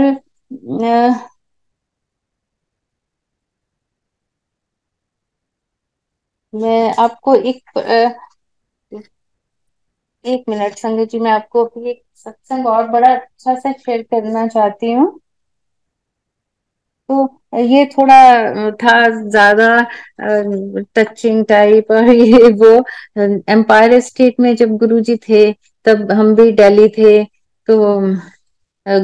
मैं आपको एक मिनट संगत जी, मैं आपको अभी एक सत्संग और बड़ा अच्छा सा शेयर करना चाहती हूँ। तो ये थोड़ा था ज्यादा टचिंग टाइप, और ये वो एम्पायर स्टेट में जब गुरुजी थे, तब हम भी दिल्ली थे। तो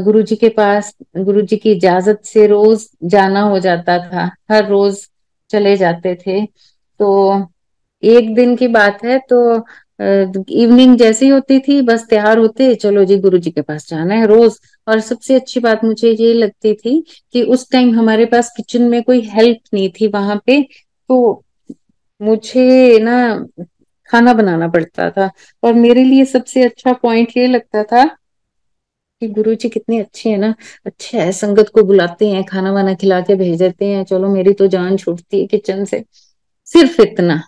गुरुजी के पास, गुरुजी की इजाजत से रोज जाना हो जाता था, हर रोज चले जाते थे। तो एक दिन की बात है, तो इवनिंग जैसी होती थी, बस तैयार होते, चलो जी गुरुजी के पास जाना है रोज। और सबसे अच्छी बात मुझे ये लगती थी कि उस टाइम हमारे पास किचन में कोई हेल्प नहीं थी वहां पे, तो मुझे ना खाना बनाना पड़ता था। और मेरे लिए सबसे अच्छा पॉइंट ये लगता था कि गुरुजी कितने अच्छे हैं ना, अच्छे है, संगत को बुलाते हैं, खाना वाना खिला के भेज देते हैं, चलो मेरी तो जान छूटती है किचन से, सिर्फ इतना।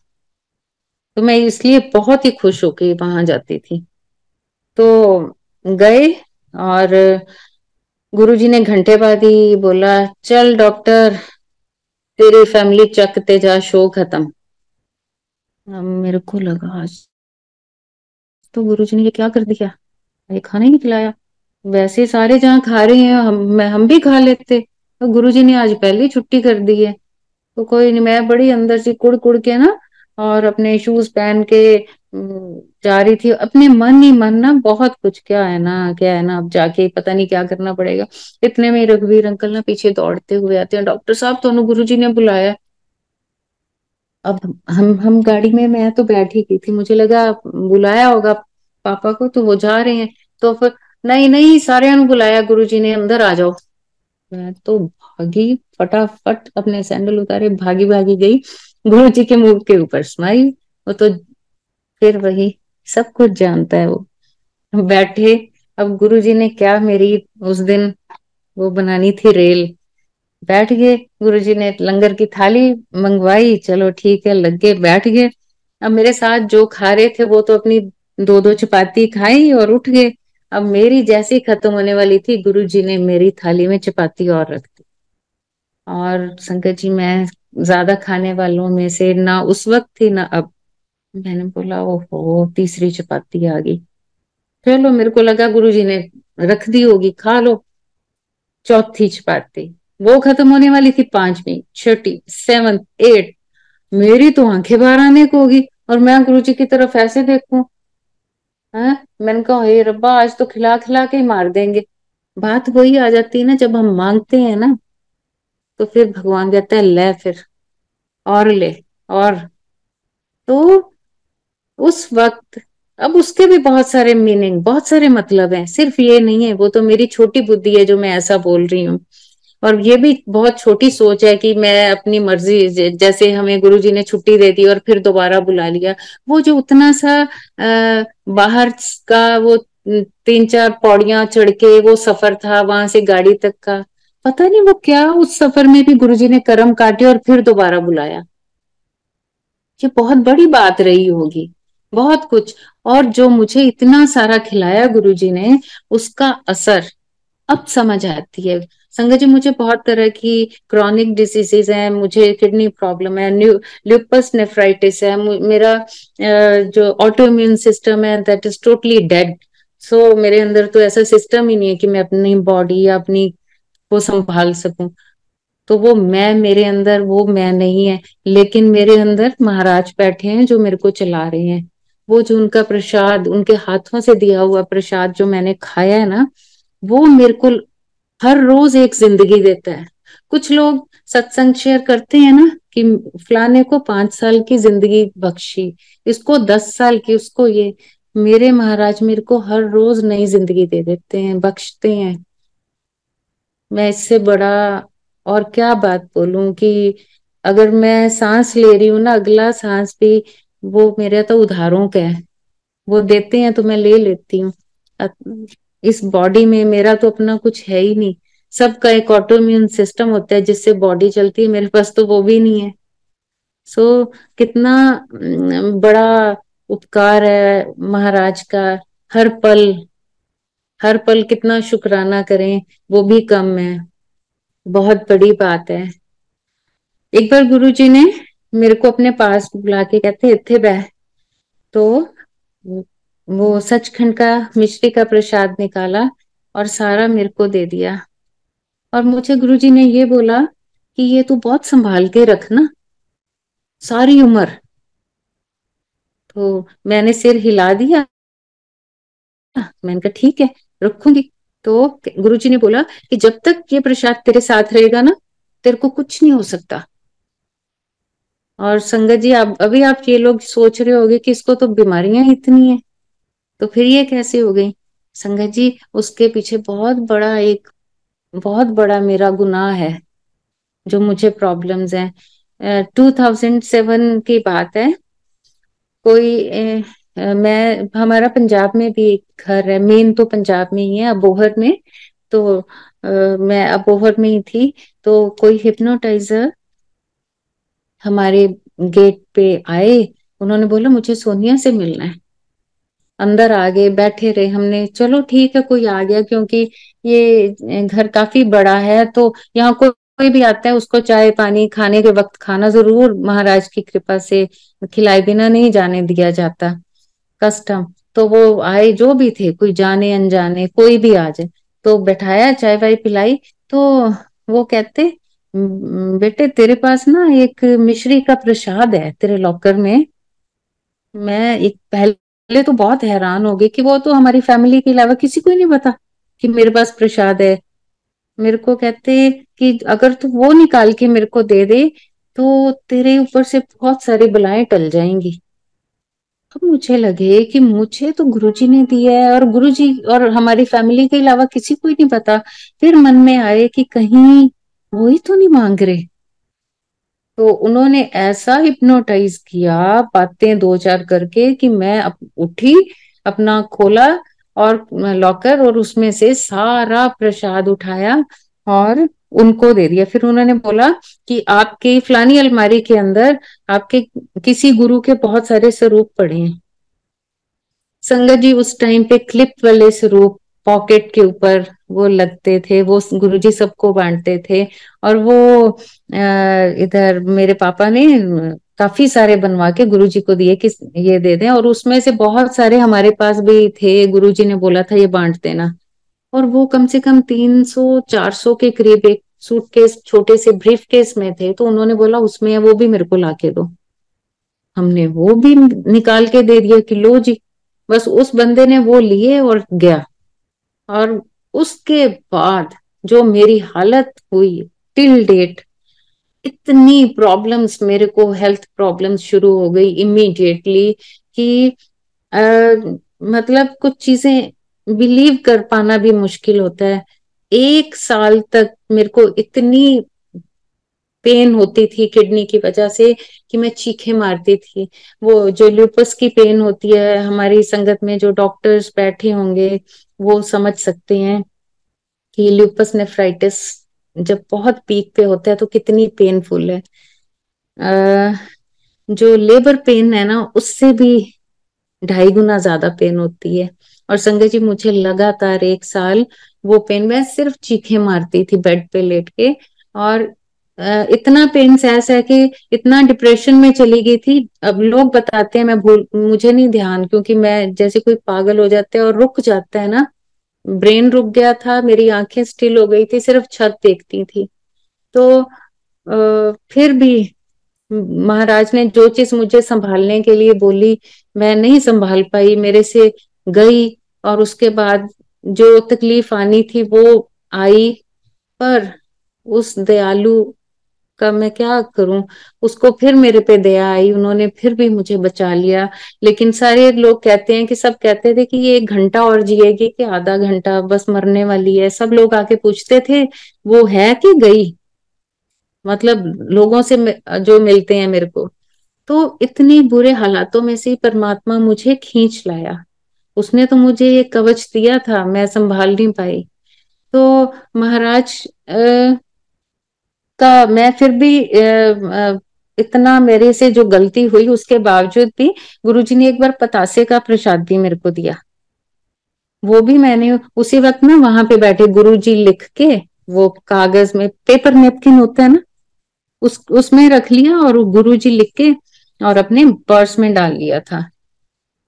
तो मैं इसलिए बहुत ही खुश होके वहां जाती थी। तो गए, और गुरुजी ने घंटे बाद ही बोला, चल डॉक्टर, तेरी फैमिली चकते जा, शो खत्म। अब मेरे को लगा आज तो गुरुजी ने ये क्या कर दिया, ये खाना ही नहीं खिलाया। वैसे सारे जहाँ खा रहे हैं, हम भी खा लेते, तो गुरुजी ने आज पहले ही छुट्टी कर दी है। तो कोई नहीं, मैं बड़ी अंदर से कुड़ कुड़ के ना, और अपने शूज पहन के जा रही थी, अपने मन ही मन ना, बहुत कुछ, क्या है ना, क्या है ना, अब जाके पता नहीं क्या करना पड़ेगा। इतने में ही रघुवीर अंकल ना पीछे दौड़ते हुए आते हैं, डॉक्टर साहब तो गुरुजी ने बुलाया। अब हम गाड़ी में, मैं तो बैठ ही गई थी, मुझे लगा बुलाया होगा पापा को तो वो जा रहे हैं। तो फिर नहीं नहीं, सारे ने बुलाया, गुरुजी ने, अंदर आ जाओ। मैं तो भागी, फटाफट अपने सैंडल उतारे, भागी भागी गई, गुरुजी के मुंह के ऊपर स्माइल। वो तो फिर वही, सब कुछ जानता है वो। बैठे, अब गुरुजी ने क्या, मेरी उस दिन वो बनानी थी रेल, बैठ गए। गुरुजी ने लंगर की थाली मंगवाई, चलो ठीक है, लग गए, बैठ गए। अब मेरे साथ जो खा रहे थे वो तो अपनी दो दो चपाती खाई और उठ गए। अब मेरी जैसी खत्म होने वाली थी, गुरुजी ने मेरी थाली में चपाती और रख दी। और शंकर जी, मैं ज्यादा खाने वालों में से ना उस वक्त थी ना अब। मैंने बोला ओहो, तीसरी चपाती आ गई। चलो, मेरे को लगा गुरुजी ने रख दी होगी, खा लो। चौथी चपाती, वो खत्म होने वाली थी, पांचवी, छठी, सेवंथ, एट, मेरी तो आंखें बाहर आने को होगी, और मैं गुरुजी की तरफ ऐसे देखूं। है, मैंने कहा हे रब्बा, आज तो खिला खिला के ही मार देंगे। बात वही आ जाती है ना, जब हम मांगते हैं ना, तो फिर भगवान कहता है ले फिर, और ले, और। तो उस वक्त, अब उसके भी बहुत सारे मीनिंग, बहुत सारे मतलब हैं, सिर्फ ये नहीं है। वो तो मेरी छोटी बुद्धि है जो मैं ऐसा बोल रही हूँ, और ये भी बहुत छोटी सोच है कि मैं अपनी मर्जी, जैसे हमें गुरुजी ने छुट्टी दे दी और फिर दोबारा बुला लिया। वो जो उतना सा बाहर का वो 3-4 पौड़ियां चढ़ के वो सफर था वहां से गाड़ी तक का, पता नहीं वो क्या, उस सफर में भी गुरुजी ने कर्म काटे और फिर दोबारा बुलाया। ये बहुत बड़ी बात रही होगी, बहुत कुछ। और जो मुझे इतना सारा खिलाया गुरुजी ने, उसका असर अब समझ आती है। संगत जी, मुझे बहुत तरह की क्रॉनिक डिसीजेज हैं, मुझे किडनी प्रॉब्लम है, ल्यूपस नेफ्राइटिस है, मेरा जो ऑटो इम्यून सिस्टम है दैट इज टोटली डेड। सो मेरे अंदर तो ऐसा सिस्टम ही नहीं है कि मैं अपनी बॉडी या अपनी को संभाल सकूं। तो वो मैं, मेरे अंदर वो मैं नहीं है, लेकिन मेरे अंदर महाराज बैठे हैं जो मेरे को चला रहे हैं। वो जो उनका प्रसाद, उनके हाथों से दिया हुआ प्रसाद जो मैंने खाया है ना, वो मेरे को हर रोज एक जिंदगी देता है। कुछ लोग सत्संग शेयर करते हैं ना कि फलाने को 5 साल की जिंदगी बख्शी, इसको 10 साल की, उसको ये। मेरे महाराज मेरे को हर रोज नई जिंदगी दे देते हैं, बख्शते हैं। मैं इससे बड़ा और क्या बात बोलूं कि अगर मैं सांस ले रही हूँ ना, अगला सांस भी वो मेरा तो उधारों का है। वो देते हैं तो मैं ले लेती हूँ। अ- इस बॉडी में मेरा तो अपना कुछ है ही नहीं। सबका एक ऑटोइम्यून सिस्टम होता है जिससे बॉडी चलती है, मेरे पास तो वो भी नहीं है। सो कितना बड़ा उपकार है महाराज का। हर पल, हर पल कितना शुक्राना करें, वो भी कम है। बहुत बड़ी बात है। एक बार गुरुजी ने मेरे को अपने पास बुला के कहते इत्थे बैठ, तो वो सचखंड का मिश्री का प्रसाद निकाला और सारा मेरे को दे दिया। और मुझे गुरुजी ने ये बोला कि ये तू बहुत संभाल के रखना सारी उम्र। तो मैंने सिर हिला दिया, मैंने कहा ठीक है, रखूंगी। तो गुरुजी ने बोला कि जब तक ये प्रसाद तेरे साथ रहेगा ना, तेरे को कुछ नहीं हो सकता। और संगत जी, आप अभी आप ये लोग सोच रहे होगे कि इसको तो बीमारियां इतनी है, तो फिर ये कैसे हो गई। संगत जी, उसके पीछे बहुत बड़ा मेरा गुनाह है, जो मुझे प्रॉब्लम्स हैं। 2007 की बात है। कोई मैं, हमारा पंजाब में भी एक घर है, मेन तो पंजाब में ही है, अबोहर में। तो मैं अबोहर में ही थी। तो कोई हिप्नोटाइजर हमारे गेट पे आए, उन्होंने बोला मुझे सोनिया से मिलना है। अंदर आ गए, बैठे रहे, हमने चलो ठीक है कोई आ गया, क्योंकि ये घर काफी बड़ा है, तो यहाँ कोई भी आता है उसको चाय पानी खाने के वक्त खाना जरूर महाराज की कृपा से खिलाए बिना नहीं जाने दिया जाता, कस्टम। तो वो आए जो भी थे, कोई जाने अनजाने कोई भी आ जाए, तो बैठाया, चाय वाय पिलाई। तो वो कहते बेटे तेरे पास ना एक मिश्री का प्रसाद है तेरे लॉकर में। मैं एक पहले तो बहुत हैरान हो गई कि वो तो हमारी फैमिली के अलावा किसी को ही नहीं पता कि मेरे पास प्रसाद है। मेरे को कहते कि अगर तू वो निकाल के मेरे को दे दे तो तेरे ऊपर से बहुत सारी बलाएं टल जाएंगी। अब मुझे लगे कि मुझे तो गुरुजी ने दिया है, और गुरुजी और हमारी फैमिली के अलावा किसी को ही नहीं पता। फिर मन में आए कि कहीं वो ही तो नहीं मांग रहे। तो उन्होंने ऐसा हिप्नोटाइज किया, बातें दो चार करके, कि मैं उठी, अपना खोला और लॉकर, और उसमें से सारा प्रसाद उठाया और उनको दे दिया। फिर उन्होंने बोला कि आपके फलानी अलमारी के अंदर आपके किसी गुरु के बहुत सारे स्वरूप पड़े हैं। संगत जी, उस टाइम पे क्लिप वाले स्वरूप पॉकेट के ऊपर वो लगते थे, वो गुरुजी सबको बांटते थे। और वो इधर मेरे पापा ने काफी सारे बनवा के गुरुजी को दिए कि ये दे दें, और उसमें से बहुत सारे हमारे पास भी थे, गुरुजी ने बोला था ये बांट देना। और वो कम से कम 300-400 के करीब एक सूटकेस, छोटे से ब्रीफ केस में थे, तो उन्होंने बोला उसमें है, वो भी मेरे को लाके दो। हमने वो भी निकाल के दे दिया कि लो जी। बस उस बंदे ने वो लिए और गया। और उसके बाद जो मेरी हालत हुई टिल डेट, इतनी प्रॉब्लम्स मेरे को, हेल्थ प्रॉब्लम्स शुरू हो गई इमीडिएटली कि आ, मतलब कुछ चीजें बिलीव कर पाना भी मुश्किल होता है। 1 साल तक मेरे को इतनी पेन होती थी किडनी की वजह से कि मैं चीखें मारती थी। वो जो ल्यूपस की पेन होती है, हमारी संगत में जो डॉक्टर्स बैठे होंगे वो समझ सकते हैं कि ल्यूपस नेफ्राइटिस जब बहुत पीक पे होता है तो कितनी पेनफुल है। अः जो लेबर पेन है ना, उससे भी 2.5 गुना ज्यादा पेन होती है। और संजय जी, मुझे लगातार 1 साल वो पेन, मैं सिर्फ चीखें मारती थी बेड पे लेट के। और इतना पेन सह सह के इतना डिप्रेशन में चली गई थी। अब लोग बताते हैं, मैं भूल, मुझे नहीं ध्यान, क्योंकि मैं जैसे कोई पागल हो जाता है और रुक जाता है ना, ब्रेन रुक गया था, मेरी आंखें स्टिल हो गई थी, सिर्फ छत देखती थी। तो फिर भी महाराज ने जो चीज मुझे संभालने के लिए बोली मैं नहीं संभाल पाई, मेरे से गई। और उसके बाद जो तकलीफ आनी थी वो आई। पर उस दयालु का मैं क्या करूं, उसको फिर मेरे पे दया आई, उन्होंने फिर भी मुझे बचा लिया। लेकिन सारे लोग कहते हैं कि, सब कहते थे कि ये 1 घंटा और जिएगी कि आधा घंटा, बस मरने वाली है। सब लोग आके पूछते थे वो है कि गई, मतलब लोगों से जो मिलते हैं मेरे को। तो इतनी बुरे हालातों में से परमात्मा मुझे खींच लाया। उसने तो मुझे ये कवच दिया था, मैं संभाल नहीं पाई। तो महाराज का मैं फिर भी इतना मेरे से जो गलती हुई उसके बावजूद भी गुरुजी ने एक बार पतासे का प्रसाद भी मेरे को दिया। वो भी मैंने उसी वक्त ना वहां पे बैठे गुरुजी लिख के, वो कागज में पेपर नेपकिन होता है ना, उसमें रख लिया और गुरुजी लिख के और अपने पर्स में डाल लिया था।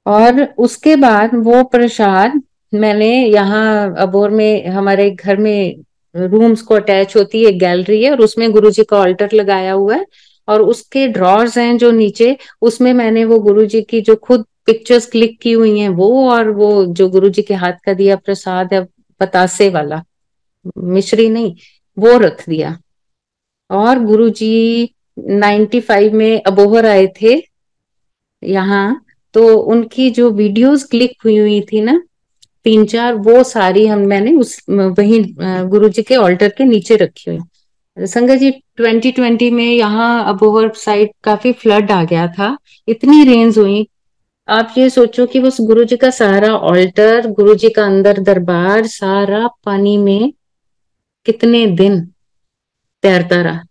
और उसके बाद वो प्रसाद मैंने यहाँ अबोर में हमारे घर में रूम्स को अटैच होती है, एक गैलरी है और उसमें गुरुजी का ऑल्टर लगाया हुआ है। और उसके ड्रॉर्स हैं जो नीचे, उसमें मैंने वो गुरुजी की जो खुद पिक्चर्स क्लिक की हुई हैं वो, और वो जो गुरुजी के हाथ का दिया प्रसाद है बतासे वाला, मिश्री नहीं, वो रख दिया। और गुरुजी 95 में अबोहर आए थे यहाँ, तो उनकी जो वीडियोस क्लिक हुई हुई थी ना 3-4, वो सारी मैंने उस वही गुरुजी के ऑल्टर के नीचे रखी हुई। संगत जी 2020 में यहाँ अबोहर साइड काफी फ्लड आ गया था, इतनी रेंज हुई। आप ये सोचो कि उस गुरुजी का सारा ऑल्टर, गुरुजी का अंदर दरबार सारा पानी में कितने दिन तैरता रहा,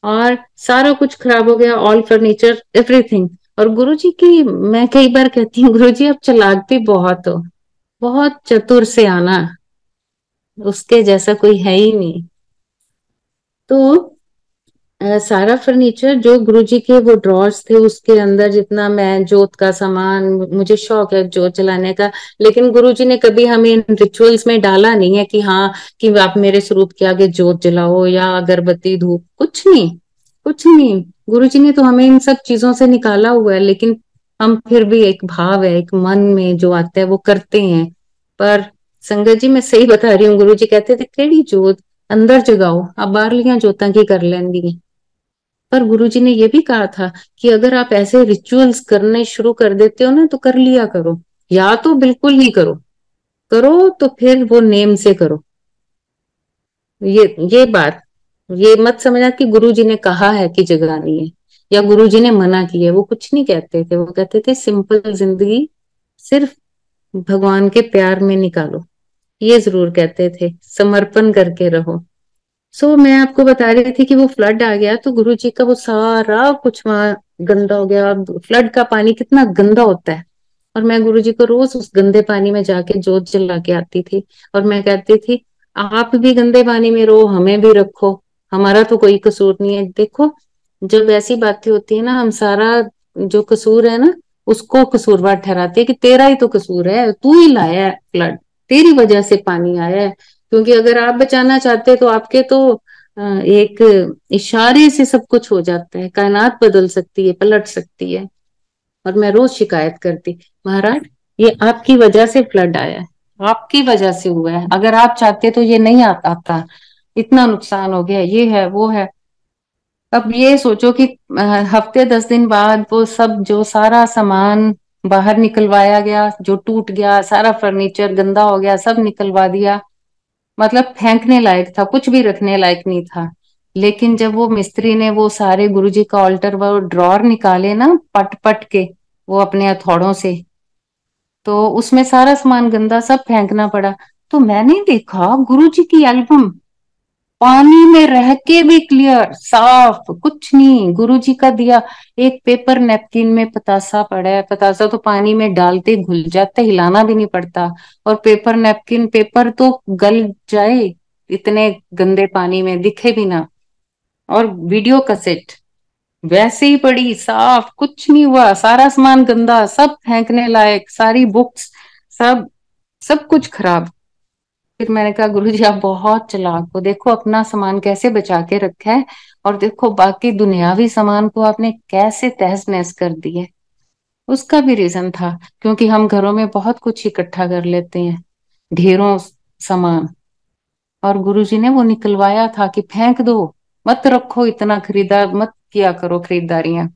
और सारा कुछ खराब हो गया, ऑल फर्नीचर एवरीथिंग। और गुरुजी की मैं कई बार कहती हूँ गुरुजी आप चालाक भी बहुत हो, बहुत चतुर से आना, उसके जैसा कोई है ही नहीं। तो सारा फर्नीचर जो गुरुजी के वो ड्रॉर्स थे उसके अंदर, जितना मैं जोत का सामान, मुझे शौक है जोत जलाने का, लेकिन गुरुजी ने कभी हमें इन रिचुअल्स में डाला नहीं है कि हाँ कि आप मेरे स्वरूप के आगे जोत जलाओ या अगरबत्ती धूप, कुछ नहीं, कुछ नहीं। गुरुजी ने तो हमें इन सब चीजों से निकाला हुआ है, लेकिन हम फिर भी एक भाव है, एक मन में जो आता है वो करते हैं। पर संगत जी मैं सही बता रही हूँ, गुरुजी कहते थे केड़ी जोत अंदर जगाओ, आप बाहरलियां जोतां की कर लेंदी। पर गुरुजी ने ये भी कहा था कि अगर आप ऐसे रिचुअल्स करने शुरू कर देते हो ना तो कर लिया करो, या तो बिल्कुल ही करो, करो तो फिर वो नेम से करो। ये बात, ये मत समझना कि गुरुजी ने कहा है कि जगानी है या गुरुजी ने मना किया है, वो कुछ नहीं कहते थे। वो कहते थे सिंपल जिंदगी सिर्फ भगवान के प्यार में निकालो, ये जरूर कहते थे, समर्पण करके रहो। मैं आपको बता रही थी कि वो फ्लड आ गया तो गुरुजी का वो सारा कुछ वहां गंदा हो गया। फ्लड का पानी कितना गंदा होता है, और मैं गुरुजी को रोज उस गंदे पानी में जाके जोत जला के आती थी। और मैं कहती थी आप भी गंदे पानी में रहो, हमें भी रखो, हमारा तो कोई कसूर नहीं है। देखो जब ऐसी बातें होती है ना, हम सारा जो कसूर है ना उसको कसूरवार ठहराते हैं कि तेरा ही तो कसूर है, तू ही लाया है फ्लड, तेरी वजह से पानी आया है। क्योंकि अगर आप बचाना चाहते तो आपके तो एक इशारे से सब कुछ हो जाता है, कायनात बदल सकती है, पलट सकती है। और मैं रोज शिकायत करती, महाराज ये आपकी वजह से फ्लड आया है, आपकी वजह से हुआ है, अगर आप चाहते तो ये नहीं आता, इतना नुकसान हो गया, ये है वो है। अब ये सोचो कि हफ्ते 10 दिन बाद वो सब जो सारा सामान बाहर निकलवाया गया, जो टूट गया सारा फर्नीचर गंदा हो गया, सब निकलवा दिया, मतलब फेंकने लायक था, कुछ भी रखने लायक नहीं था। लेकिन जब वो मिस्त्री ने वो सारे गुरुजी का ऑल्टर वो ड्रॉर निकाले ना पट पट के, वो अपने हथौड़ों से, तो उसमें सारा सामान गंदा सब फेंकना पड़ा। तो मैंने देखा गुरुजी की एल्बम पानी में रह के भी क्लियर साफ, कुछ नहीं गुरुजी का दिया। एक पेपर नेपकिन में पतासा पड़ा है, पतासा तो पानी में डालते घुल जाता है, हिलाना भी नहीं पड़ता। और पेपर नेपकिन, पेपर तो गल जाए इतने गंदे पानी में, दिखे भी ना। और वीडियो कैसेट वैसे ही पड़ी साफ, कुछ नहीं हुआ, सारा सामान गंदा, सब फेंकने लायक, सारी बुक्स, सब सब कुछ खराब। फिर मैंने कहा गुरुजी आप बहुत चालाक हो, देखो अपना सामान कैसे बचा के रखा है और देखो बाकी दुनियावी सामान को आपने कैसे तहस नहस कर दिया। उसका भी रीजन था क्योंकि हम घरों में बहुत कुछ इकट्ठा कर लेते हैं, ढेरों सामान, और गुरुजी ने वो निकलवाया था कि फेंक दो, मत रखो इतना, खरीदा मत किया करो खरीदारियां।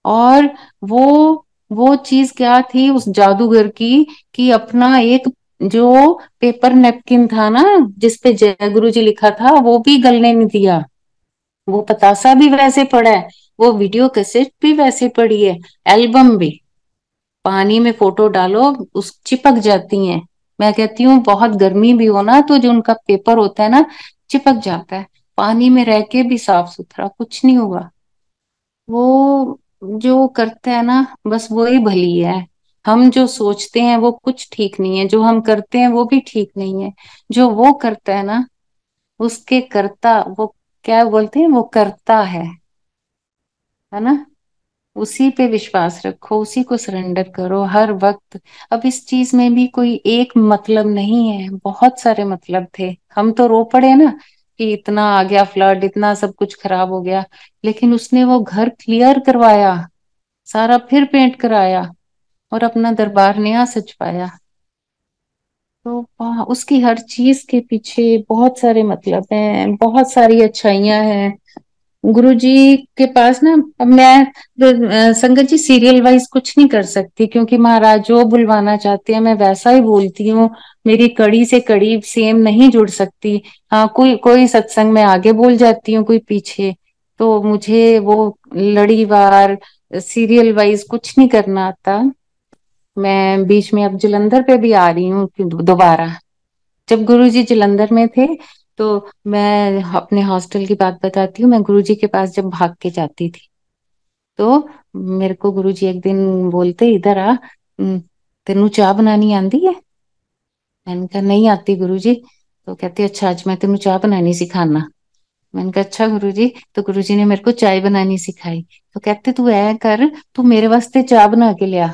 और वो वो चीज क्या थी उस जादूगर की, कि अपना एक जो पेपर नेपकिन था ना जिसपे जय गुरु जी लिखा था वो भी गलने नहीं दिया, वो पतासा भी वैसे पड़ा है, वो वीडियो कैसेट भी वैसे पड़ी है, एल्बम भी, पानी में फोटो डालो उस चिपक जाती हैं। मैं कहती हूँ बहुत गर्मी भी हो ना तो जो उनका पेपर होता है ना चिपक जाता है, पानी में रह के भी साफ सुथरा कुछ नहीं हुआ। वो जो करते हैं ना बस वो ही भली है। हम जो सोचते हैं वो कुछ ठीक नहीं है, जो हम करते हैं वो भी ठीक नहीं है। जो वो करता है ना उसके कर्ता वो, क्या बोलते हैं, वो करता है ना, उसी पे विश्वास रखो, उसी को सरेंडर करो हर वक्त। अब इस चीज में भी कोई एक मतलब नहीं है, बहुत सारे मतलब थे। हम तो रो पड़े ना कि इतना आ गया फ्लड, इतना सब कुछ खराब हो गया, लेकिन उसने वो घर क्लियर करवाया, सारा फिर पेंट कराया और अपना दरबार नया सजवाया। तो उसकी हर चीज के पीछे बहुत सारे मतलब हैं, बहुत सारी अच्छाइयां हैं। गुरुजी के पास ना, अब मैं संगत जी सीरियल वाइज कुछ नहीं कर सकती क्योंकि महाराज जो बुलवाना चाहते हैं मैं वैसा ही बोलती हूँ, मेरी कड़ी से कड़ी सेम नहीं जुड़ सकती। हाँ, कोई कोई सत्संग में आगे बोल जाती हूँ, कोई पीछे, तो मुझे वो लड़ीवार सीरियल वाइज कुछ नहीं करना आता। मैं बीच में अब जलंधर पे भी आ रही हूँ दोबारा। जब गुरुजी जलंधर में थे तो मैं अपने हॉस्टल की बात बताती हूँ, मैं गुरुजी के पास जब भाग के जाती थी तो मेरे को गुरुजी एक दिन बोलते इधर आ, तेनू चाह बनानी आंदी है। मैंने कहा नहीं आती गुरुजी। तो कहते अच्छा आज मैं तेनू चाह बनानी सिखाना। मैंने कहा अच्छा गुरुजी। तो गुरुजी ने मेरे को चाय बनानी सिखाई। तो कहते तू ऐ कर, तू मेरे वास्ते चाह बना के लिया।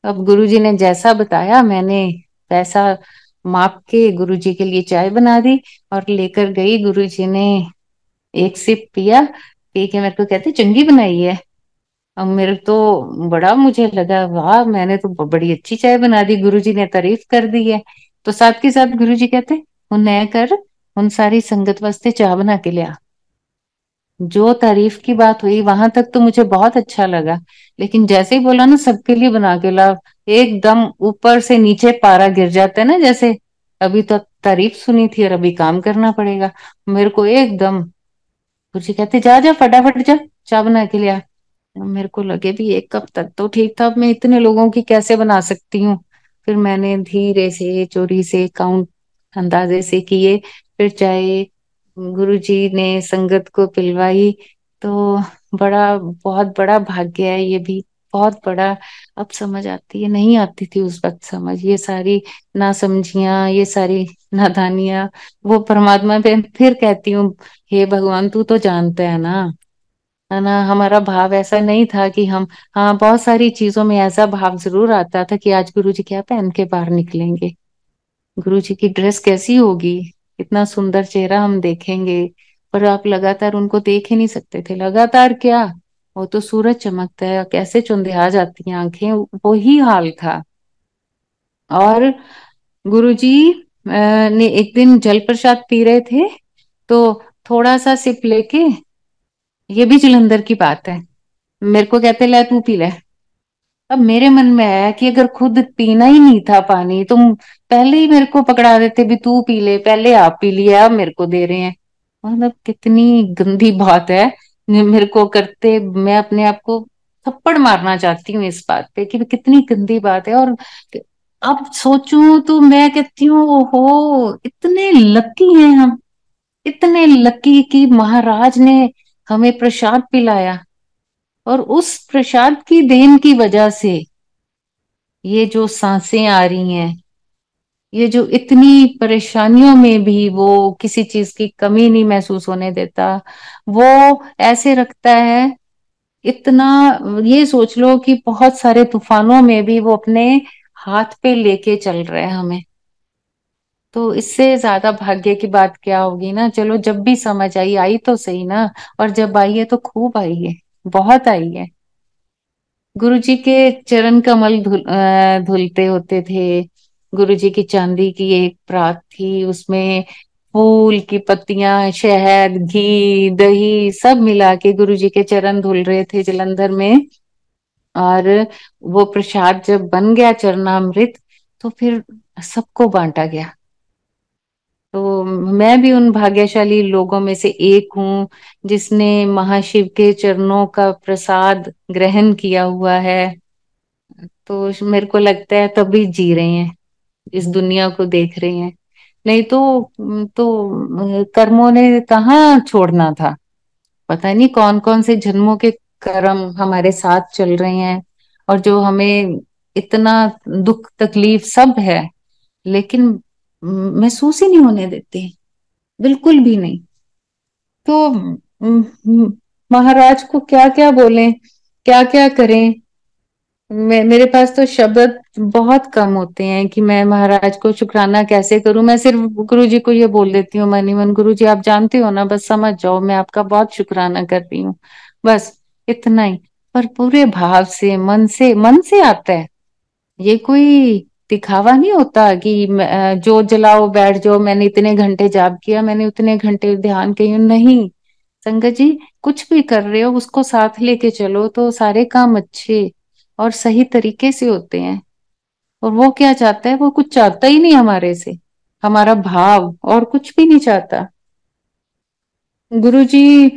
अब गुरुजी ने जैसा बताया मैंने वैसा माप के गुरुजी के लिए चाय बना दी और लेकर गई। गुरुजी ने एक सिप पिया, पी के मेरे को कहते चंगी बनाई है। अब मेरे तो बड़ा मुझे लगा वाह मैंने तो बड़ी अच्छी चाय बना दी, गुरुजी ने तारीफ कर दी है। तो साथ के साथ गुरुजी कहते हुन ऐ कर, उन सारी संगत वास्ते चाय बना के लिया। जो तारीफ की बात हुई वहां तक तो मुझे बहुत अच्छा लगा, लेकिन जैसे ही बोला ना सबके लिए बना के ला, एकदम ऊपर से नीचे पारा गिर जाता है ना, जैसे अभी तो तारीफ सुनी थी और अभी काम करना पड़ेगा। मेरे को एकदम गुरुजी कहते जा जा फटाफट जा चाय बना के लिया। मेरे को लगे भी एक कप तक तो ठीक था, अब मैं इतने लोगों की कैसे बना सकती हूँ। फिर मैंने धीरे से चोरी से काउंट अंदाजे से किए, फिर चाहे गुरुजी ने संगत को पिलवाई। तो बड़ा बहुत बड़ा भाग्य है ये भी, बहुत बड़ा। अब समझ आती है, नहीं आती थी उस वक्त समझ, ये सारी नासमझियां, ये सारी नादानियां, वो परमात्मा पे फिर कहती हूँ हे भगवान तू तो जानता है ना, हमारा भाव ऐसा नहीं था कि हम, हाँ बहुत सारी चीजों में ऐसा भाव जरूर आता था कि आज गुरुजी क्या पहन के बाहर निकलेंगे, गुरुजी की ड्रेस कैसी होगी, इतना सुंदर चेहरा हम देखेंगे। पर आप लगातार उनको देख ही नहीं सकते थे, लगातार क्या, वो तो सूरज चमकता है कैसे चुंधिया जाती हैं आंखें, वही हाल था। और गुरुजी ने एक दिन जल प्रसाद पी रहे थे तो थोड़ा सा सिप लेके, ये भी जलंधर की बात है, मेरे को कहते ले तू पी ले। अब मेरे मन में आया कि अगर खुद पीना ही नहीं था पानी, तुम पहले ही मेरे को पकड़ा देते भी तू पी ले, पहले आप पी लिया अब मेरे को दे रहे हैं। मतलब कितनी गंदी बात है मेरे को करते, मैं अपने आप को थप्पड़ मारना चाहती हूँ इस बात पे कि कितनी गंदी बात है। और अब सोचूं तो मैं कहती हूँ ओहो इतने लकी हैं हम, इतने लकी कि महाराज ने हमें प्रसाद पिलाया, और उस प्रसाद की देन की वजह से ये जो सांसें आ रही हैं, ये जो इतनी परेशानियों में भी वो किसी चीज की कमी नहीं महसूस होने देता, वो ऐसे रखता है इतना, ये सोच लो कि बहुत सारे तूफानों में भी वो अपने हाथ पे लेके चल रहे हैं हमें। तो इससे ज्यादा भाग्य की बात क्या होगी ना। चलो जब भी समझ आई, आई तो सही ना। और जब आई है तो खूब आई है, बहुत आई है। गुरु जी के चरण कमल धुलते होते थे। गुरु जी की चांदी की एक परात थी, उसमें फूल की पत्तियां, शहद, घी, दही सब मिला के गुरु जी के चरण धुल रहे थे जलंधर में। और वो प्रसाद जब बन गया चरणामृत, तो फिर सबको बांटा गया। तो मैं भी उन भाग्यशाली लोगों में से एक हूँ जिसने महाशिव के चरणों का प्रसाद ग्रहण किया हुआ है। तो मेरे को लगता है तभी जी रहे हैं, इस दुनिया को देख रहे हैं। नहीं तो कर्मों ने कहाँ छोड़ना था। पता नहीं कौन कौन से जन्मों के कर्म हमारे साथ चल रहे हैं, और जो हमें इतना दुख तकलीफ सब है, लेकिन महसूस ही नहीं होने देते, बिल्कुल भी नहीं। तो महाराज को क्या क्या बोलें, क्या क्या करें। मेरे पास तो शब्द बहुत कम होते हैं कि मैं महाराज को शुक्राना कैसे करूं। मैं सिर्फ गुरु जी को ये बोल देती हूँ मन ही मन, गुरु जी आप जानते हो ना, बस समझ जाओ मैं आपका बहुत शुक्राना कर रही हूँ, बस इतना ही। पर पूरे भाव से, मन से आता है। ये कोई दिखावा नहीं होता कि जो जलाओ बैठ जाओ, मैंने इतने घंटे जाप किया, मैंने उतने घंटे ध्यान किया, नहीं। संगत जी, कुछ भी कर रहे हो उसको साथ लेके चलो तो सारे काम अच्छे और सही तरीके से होते हैं। और वो क्या चाहता है, वो कुछ चाहता ही नहीं हमारे से, हमारा भाव, और कुछ भी नहीं चाहता। गुरु जी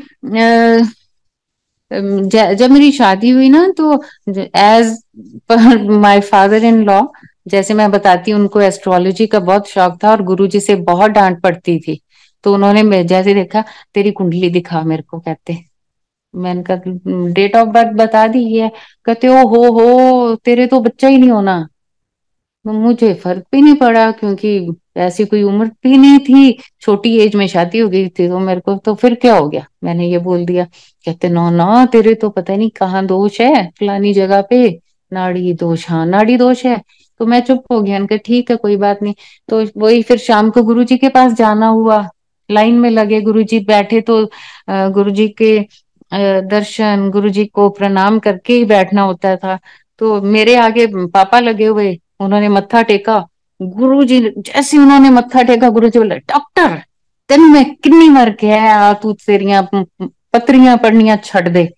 जब मेरी शादी हुई ना, तो as per my father in law, जैसे मैं बताती हूँ, उनको एस्ट्रोलॉजी का बहुत शौक था और गुरुजी से बहुत डांट पड़ती थी। तो उन्होंने जैसे देखा, तेरी कुंडली दिखा मेरे को, कहते। मैंने कहा डेट ऑफ बर्थ बता दी है। कहते हो तेरे तो बच्चा ही नहीं होना। मुझे फर्क भी नहीं पड़ा, क्योंकि ऐसी कोई उम्र भी नहीं थी, छोटी एज में शादी हो गई थी, तो मेरे को तो फिर क्या हो गया, मैंने ये बोल दिया। कहते नो ना, तेरे तो पता नहीं कहाँ दोष है, फलानी जगह पे नाड़ी दोष, हाँ नाड़ी दोष है। तो मैं चुप हो गया, उनका ठीक है कोई बात नहीं। तो वही फिर शाम को गुरुजी के पास जाना हुआ, लाइन में लगे, गुरुजी बैठे तो गुरुजी के दर्शन, गुरुजी को प्रणाम करके ही बैठना होता था। तो मेरे आगे पापा लगे हुए, उन्होंने मत्था टेका। गुरुजी जैसे उन्होंने मत्था टेका, गुरुजी बोले डॉक्टर तेन मैं किन्नी बार क्या है, तू तेरिया पत्रियां पढ़निया छड़ दे,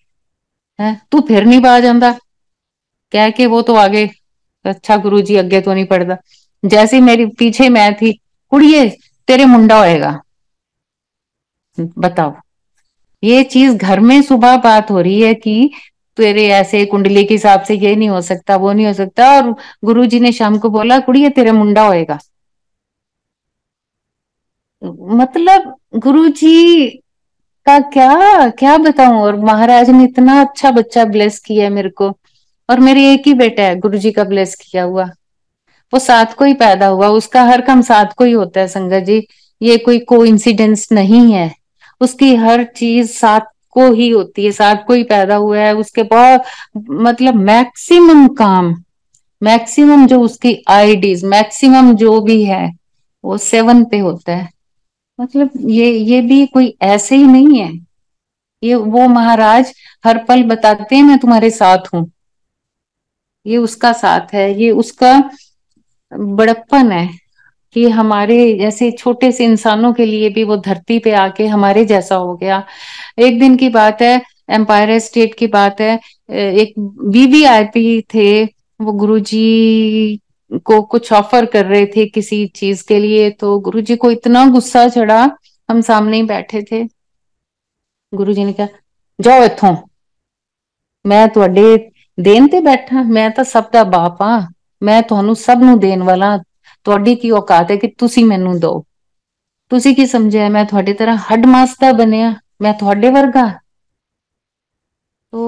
है तू फिर नहीं बाज आंदा। कह के वो तो आगे, अच्छा गुरुजी अगे तो नहीं पढ़ता। जैसे मेरी पीछे मैं थी, कुड़िए तेरे मुंडा होएगा। बताओ, ये चीज घर में सुबह बात हो रही है कि तेरे ऐसे कुंडली के हिसाब से ये नहीं हो सकता, वो नहीं हो सकता, और गुरुजी ने शाम को बोला कुड़िए तेरे मुंडा होएगा। मतलब गुरुजी का क्या क्या बताऊं। और महाराज ने इतना अच्छा बच्चा ब्लेस किया है मेरे को। और मेरे एक ही बेटा है गुरुजी का ब्लेस किया हुआ, वो साथ को ही पैदा हुआ, उसका हर काम साथ को ही होता है संगत जी। ये कोई कोइंसिडेंस नहीं है, उसकी हर चीज साथ को ही होती है, साथ को ही पैदा हुआ है। उसके बहुत मतलब मैक्सिमम काम, मैक्सिमम जो उसकी आईडीज, मैक्सिमम जो भी है वो 7 पे होता है। मतलब ये भी कोई ऐसे ही नहीं है। ये वो महाराज हर पल बताते हैं मैं तुम्हारे साथ हूँ। ये उसका साथ है, ये उसका बड़प्पन है कि हमारे जैसे छोटे से इंसानों के लिए भी वो धरती पे आके हमारे जैसा हो गया। एक दिन की बात है, एम्पायर स्टेट की बात है, एक वीवीआईपी थे, वो गुरुजी को कुछ ऑफर कर रहे थे किसी चीज के लिए। तो गुरुजी को इतना गुस्सा चढ़ा, हम सामने ही बैठे थे। गुरुजी ने कहा जाओ इत्थों, मैं ਤੁਹਾਡੇ ਦੇਣ ਤੇ ਬੈਠਾ, ਮੈਂ ਤਾਂ ਸਭ ਦਾ ਬਾਪ ਆ, ਮੈਂ ਤੁਹਾਨੂੰ ਸਭ ਨੂੰ ਦੇਣ ਵਾਲਾ। ਤੁਹਾਡੀ ਕੀ ਔਕਾਤ ਹੈ ਕਿ ਤੁਸੀਂ ਮੈਨੂੰ ਦੋ। ਤੁਸੀਂ ਕੀ ਸਮਝਿਆ ਮੈਂ ਤੁਹਾਡੀ ਤਰ੍ਹਾਂ ਹੱਡ ਮਾਸ ਦਾ ਬਣਿਆ, मैं ਤੁਹਾਡੇ वर्गा। तो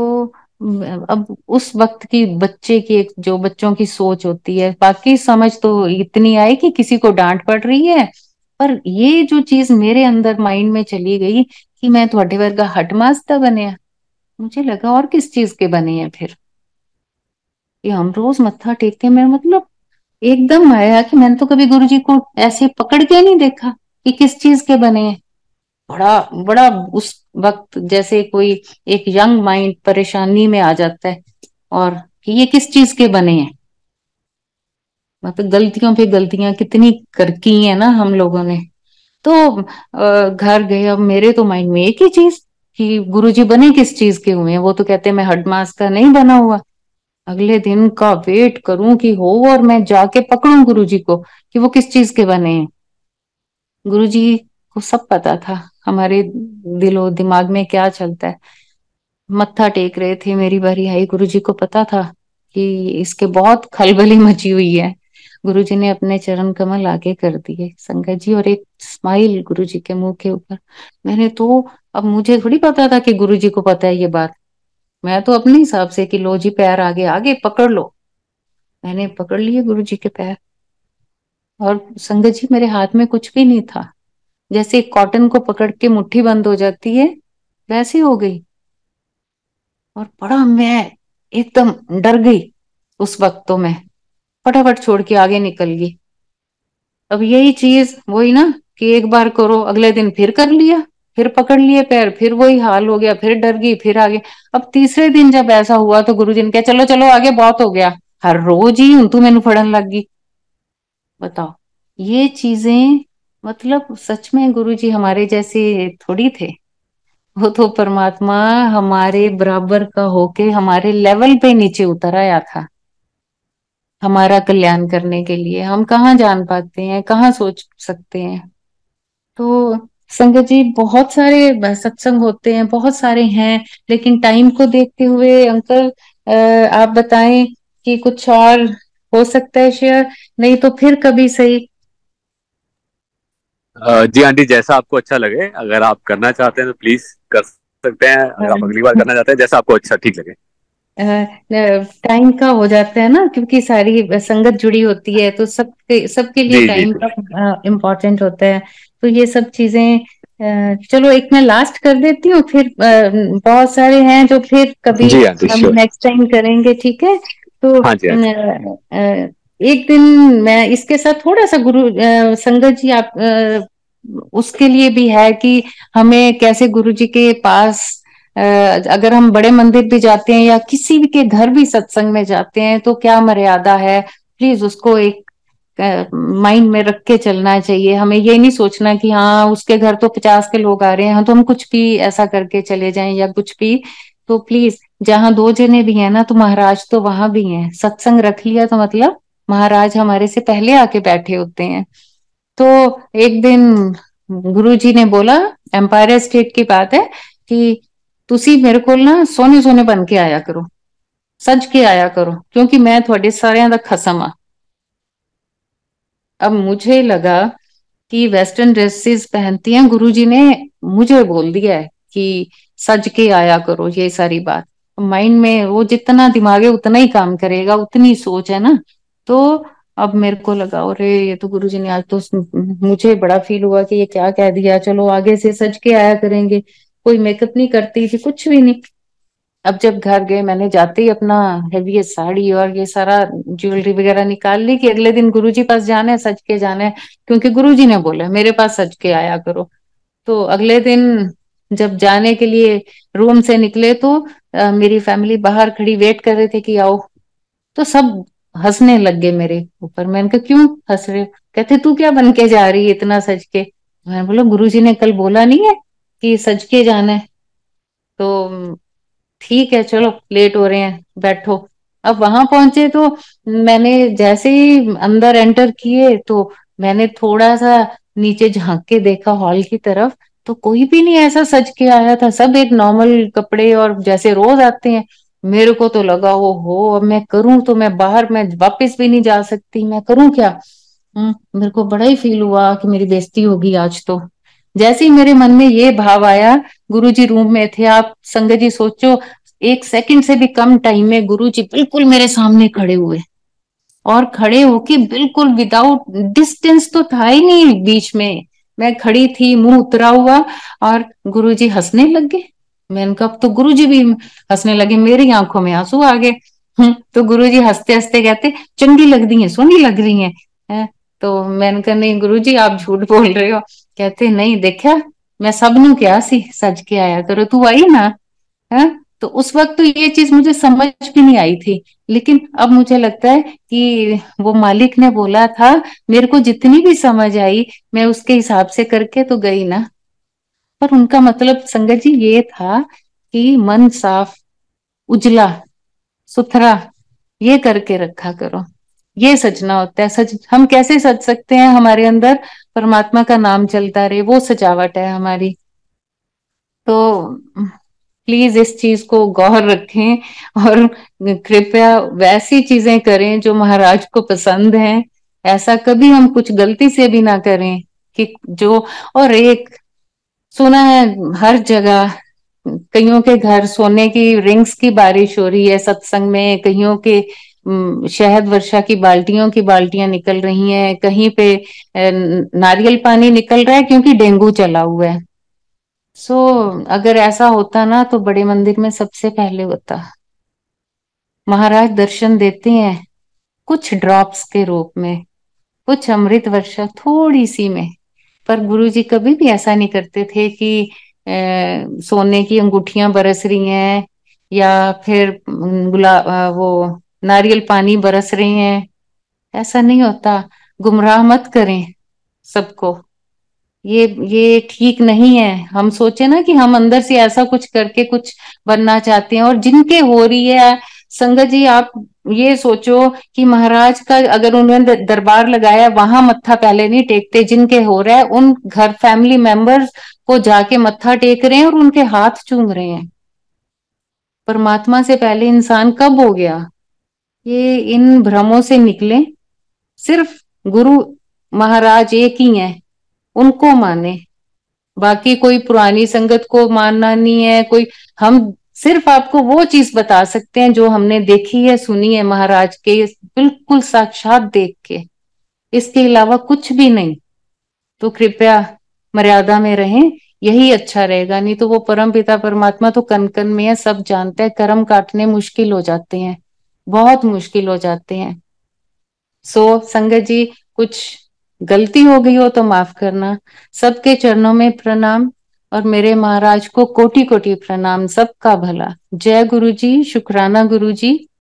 अब उस वक्त की बच्चे की एक जो बच्चों की सोच होती है, बाकी समझ तो इतनी आई कि किसी को डांट पड़ रही है। पर ये जो चीज मेरे अंदर माइंड में चली गई कि मैं ਤੁਹਾਡੇ वर्गा हट मासदा बनया, मुझे लगा और किस चीज के बने हैं फिर। कि हम रोज मत्था टेकते हैं, मैं मतलब एकदम आया कि मैंने तो कभी गुरुजी को ऐसे पकड़ के नहीं देखा कि किस चीज के बने हैं। बड़ा बड़ा उस वक्त जैसे कोई एक यंग माइंड परेशानी में आ जाता है, और कि ये किस चीज के बने हैं। मतलब गलतियों पे गलतियां कितनी कर की है ना हम लोगों ने। तो घर गए, अब मेरे तो माइंड में एक ही चीज कि गुरुजी बने किस चीज के हुए हैं। वो तो कहते हैं मैं हडमास का नहीं बना हुआ। अगले दिन का वेट करूं कि हो, और मैं जाके पकड़ूं गुरुजी को कि वो किस चीज के बने हैं। गुरुजी को सब पता था हमारे दिलो दिमाग में क्या चलता है। मत्था टेक रहे थे, मेरी बारी आई, गुरुजी को पता था कि इसके बहुत खलबली मची हुई है। गुरुजी ने अपने चरण कमल आगे कर दिए संगत जी, और एक स्माइल गुरुजी के मुंह के ऊपर। मैंने तो, अब मुझे थोड़ी पता था कि गुरुजी को पता है ये बात। मैं तो अपने हिसाब से कि लो जी पैर आगे आगे पकड़ लो। मैंने पकड़ लिए गुरुजी के पैर, और संगत जी मेरे हाथ में कुछ भी नहीं था। जैसे कॉटन को पकड़ के मुट्ठी बंद हो जाती है, वैसी हो गई। और बड़ा मैं एकदम डर गई उस वक्त। तो मैं फटाफट छोड़ के आगे निकल गई। अब यही चीज वही ना, कि एक बार करो अगले दिन फिर कर लिया, फिर पकड़ लिए पैर, फिर वही हाल हो गया, फिर डर गई, फिर आगे। अब तीसरे दिन जब ऐसा हुआ तो गुरुजी ने कहा चलो चलो आगे बहुत हो गया। हर रोज ही हूं तू मैनू फड़न लग गई। बताओ, ये चीजें, मतलब सच में गुरुजी हमारे जैसे थोड़ी थे। वो तो परमात्मा हमारे बराबर का होके हमारे लेवल पे नीचे उतर आया था हमारा कल्याण करने के लिए। हम कहाँ जान पाते हैं, कहाँ सोच सकते हैं। तो संगत जी बहुत सारे सत्संग होते हैं, बहुत सारे हैं, लेकिन टाइम को देखते हुए अंकल आप बताएं कि कुछ और हो सकता है शेयर, नहीं तो फिर कभी सही। जी आंटी, जैसा आपको अच्छा लगे, अगर आप करना चाहते हैं तो प्लीज कर सकते हैं, अगर आप अगली बार करना चाहते हैं, जैसा आपको अच्छा ठीक लगे। टाइम का हो जाता है ना, क्योंकि सारी संगत जुड़ी होती है, तो सबके सबके लिए जी जी टाइम जी। का इम्पोर्टेंट होता है। तो ये सब चीजें चलो एक मैं लास्ट कर देती हूँ, फिर बहुत सारे हैं जो फिर कभी जी आंटी हम श्योर। नेक्स्ट टाइम करेंगे, ठीक है। तो हाँ जी हाँ जी। एक दिन मैं इसके साथ थोड़ा सा गुरु संगत जी आप उसके लिए भी है कि हमें कैसे गुरु जी के पास अगर हम बड़े मंदिर भी जाते हैं या किसी भी के घर भी सत्संग में जाते हैं तो क्या मर्यादा है, प्लीज उसको एक माइंड में रख के चलना चाहिए। हमें ये नहीं सोचना कि हाँ उसके घर तो 50 के लोग आ रहे हैं तो हम कुछ भी ऐसा करके चले जाएं या कुछ भी। तो प्लीज, जहां दो जने भी हैं ना तो महाराज तो वहां भी हैं। सत्संग रख लिया तो मतलब महाराज हमारे से पहले आके बैठे होते हैं। तो एक दिन गुरुजी ने बोला, एम्पायर स्टेट की बात है, कि तुसी मेरे को ना सोने सोने बन के आया करो, सज के आया करो, क्योंकि मैं थोड़े सारिਆਂ ਦਾ खसम आ। अब मुझे लगा कि वेस्टर्न ड्रेसेस पहनती हैं, गुरुजी ने मुझे बोल दिया है कि सज के आया करो, ये सारी बात माइंड में, वो जितना दिमाग है उतना ही काम करेगा, उतनी सोच है ना। तो अब मेरे को लगा अरे ये तो गुरुजी ने आज तो मुझे बड़ा फील हुआ कि ये क्या कह दिया, चलो आगे से सज के आया करेंगे। कोई मेकअप नहीं करती थी, कुछ भी नहीं। अब जब घर गए मैंने जाते ही अपना हैवी साड़ी और ये सारा ज्वेलरी वगैरह निकाल ली कि अगले दिन गुरुजी पास जाना है, सज के जाना है, क्योंकि गुरुजी ने बोला मेरे पास सज के आया करो। तो अगले दिन जब जाने के लिए रूम से निकले तो मेरी फैमिली बाहर खड़ी वेट कर रहे थे कि आओ। तो सब हंसने लग गए मेरे ऊपर। मैंने कहा क्यों हंस रहे हो? कहते तू क्या बन के जा रही है इतना सज के? मैंने बोला गुरुजी ने कल बोला नहीं है कि सज के जाना है। तो ठीक है चलो लेट हो रहे हैं बैठो। अब वहां पहुंचे तो मैंने जैसे ही अंदर एंटर किए तो मैंने थोड़ा सा नीचे झांक के देखा हॉल की तरफ, तो कोई भी नहीं ऐसा सज के आया था, सब एक नॉर्मल कपड़े और जैसे रोज आते हैं। मेरे को तो लगा ओ हो अब मैं करूं तो मैं बाहर, मैं वापस भी नहीं जा सकती, मैं करूं क्या। मेरे को बड़ा ही फील हुआ कि मेरी बेइज्जती होगी आज तो। जैसे ही मेरे मन में ये भाव आया, गुरुजी रूम में थे, आप संगत जी सोचो, एक सेकंड से भी कम टाइम में गुरुजी बिल्कुल मेरे सामने खड़े हुए, और खड़े होके बिल्कुल विदाउट डिस्टेंस तो था ही नहीं बीच में, मैं खड़ी थी मुंह उतरा हुआ, और गुरुजी हंसने लग गए। मैंने कहा अब तो गुरुजी भी हंसने लगे, मेरी आंखों में आंसू आ गए। तो गुरुजी हंसते हंसते कहते चंगी लग रही है, सोनी लग रही है। तो मैंने कहा नहीं गुरुजी आप झूठ बोल रहे हो। कहते नहीं देखा, मैं सबनू क्या सी सज के आया करो, तू आई ना। है। तो उस वक्त तो ये चीज मुझे समझ भी नहीं आई थी, लेकिन अब मुझे लगता है कि वो मालिक ने बोला था, मेरे को जितनी भी समझ आई मैं उसके हिसाब से करके तो गई ना। पर उनका मतलब संगत जी ये था कि मन साफ, उजला, सुथरा, ये करके रखा करो। ये सजना होता है। सच हम कैसे सज सकते हैं? हमारे अंदर परमात्मा का नाम चलता रहे, वो सजावट है हमारी। तो प्लीज इस चीज को गौर रखें और कृपया वैसी चीजें करें जो महाराज को पसंद है। ऐसा कभी हम कुछ गलती से भी ना करें कि जो, और एक सुना है हर जगह कईयों के घर सोने की रिंग्स की बारिश हो रही है सत्संग में, कईयों के शहद वर्षा की बाल्टियों की बाल्टियां निकल रही हैं, कहीं पे नारियल पानी निकल रहा है क्योंकि डेंगू चला हुआ है। सो अगर ऐसा होता ना तो बड़े मंदिर में सबसे पहले होता। महाराज दर्शन देते हैं कुछ ड्रॉप्स के रूप में, कुछ अमृत वर्षा थोड़ी सी में। पर गुरुजी कभी भी ऐसा नहीं करते थे कि सोने की अंगूठियां बरस रही हैं या फिर वो नारियल पानी बरस रहे हैं। ऐसा नहीं होता। गुमराह मत करें सबको। ये ठीक नहीं है। हम सोचे ना कि हम अंदर से ऐसा कुछ करके कुछ बनना चाहते हैं, और जिनके हो रही है, संगत जी आप ये सोचो कि महाराज का अगर उन्होंने दरबार लगाया वहां मत्था पहले नहीं टेकते, जिनके हो रहा है उन घर फैमिली मेंबर्स को जाके मत्था टेक रहे हैं और उनके हाथ चूम रहे हैं। परमात्मा से पहले इंसान कब हो गया? ये इन भ्रमों से निकले। सिर्फ गुरु महाराज एक ही हैं, उनको माने। बाकी कोई पुरानी संगत को मानना नहीं है कोई। हम सिर्फ आपको वो चीज बता सकते हैं जो हमने देखी है, सुनी है महाराज के बिल्कुल साक्षात देख के। इसके अलावा कुछ भी नहीं। तो कृपया मर्यादा में रहें, यही अच्छा रहेगा। नहीं तो वो परम पिता परमात्मा तो कन कन में है, सब जानते हैं। कर्म काटने मुश्किल हो जाते हैं, बहुत मुश्किल हो जाते हैं। संगत जी कुछ गलती हो गई हो तो माफ करना। सबके चरणों में प्रणाम, और मेरे महाराज को कोटि कोटि प्रणाम। सबका भला। जय गुरु जी, शुक्राना गुरु जी।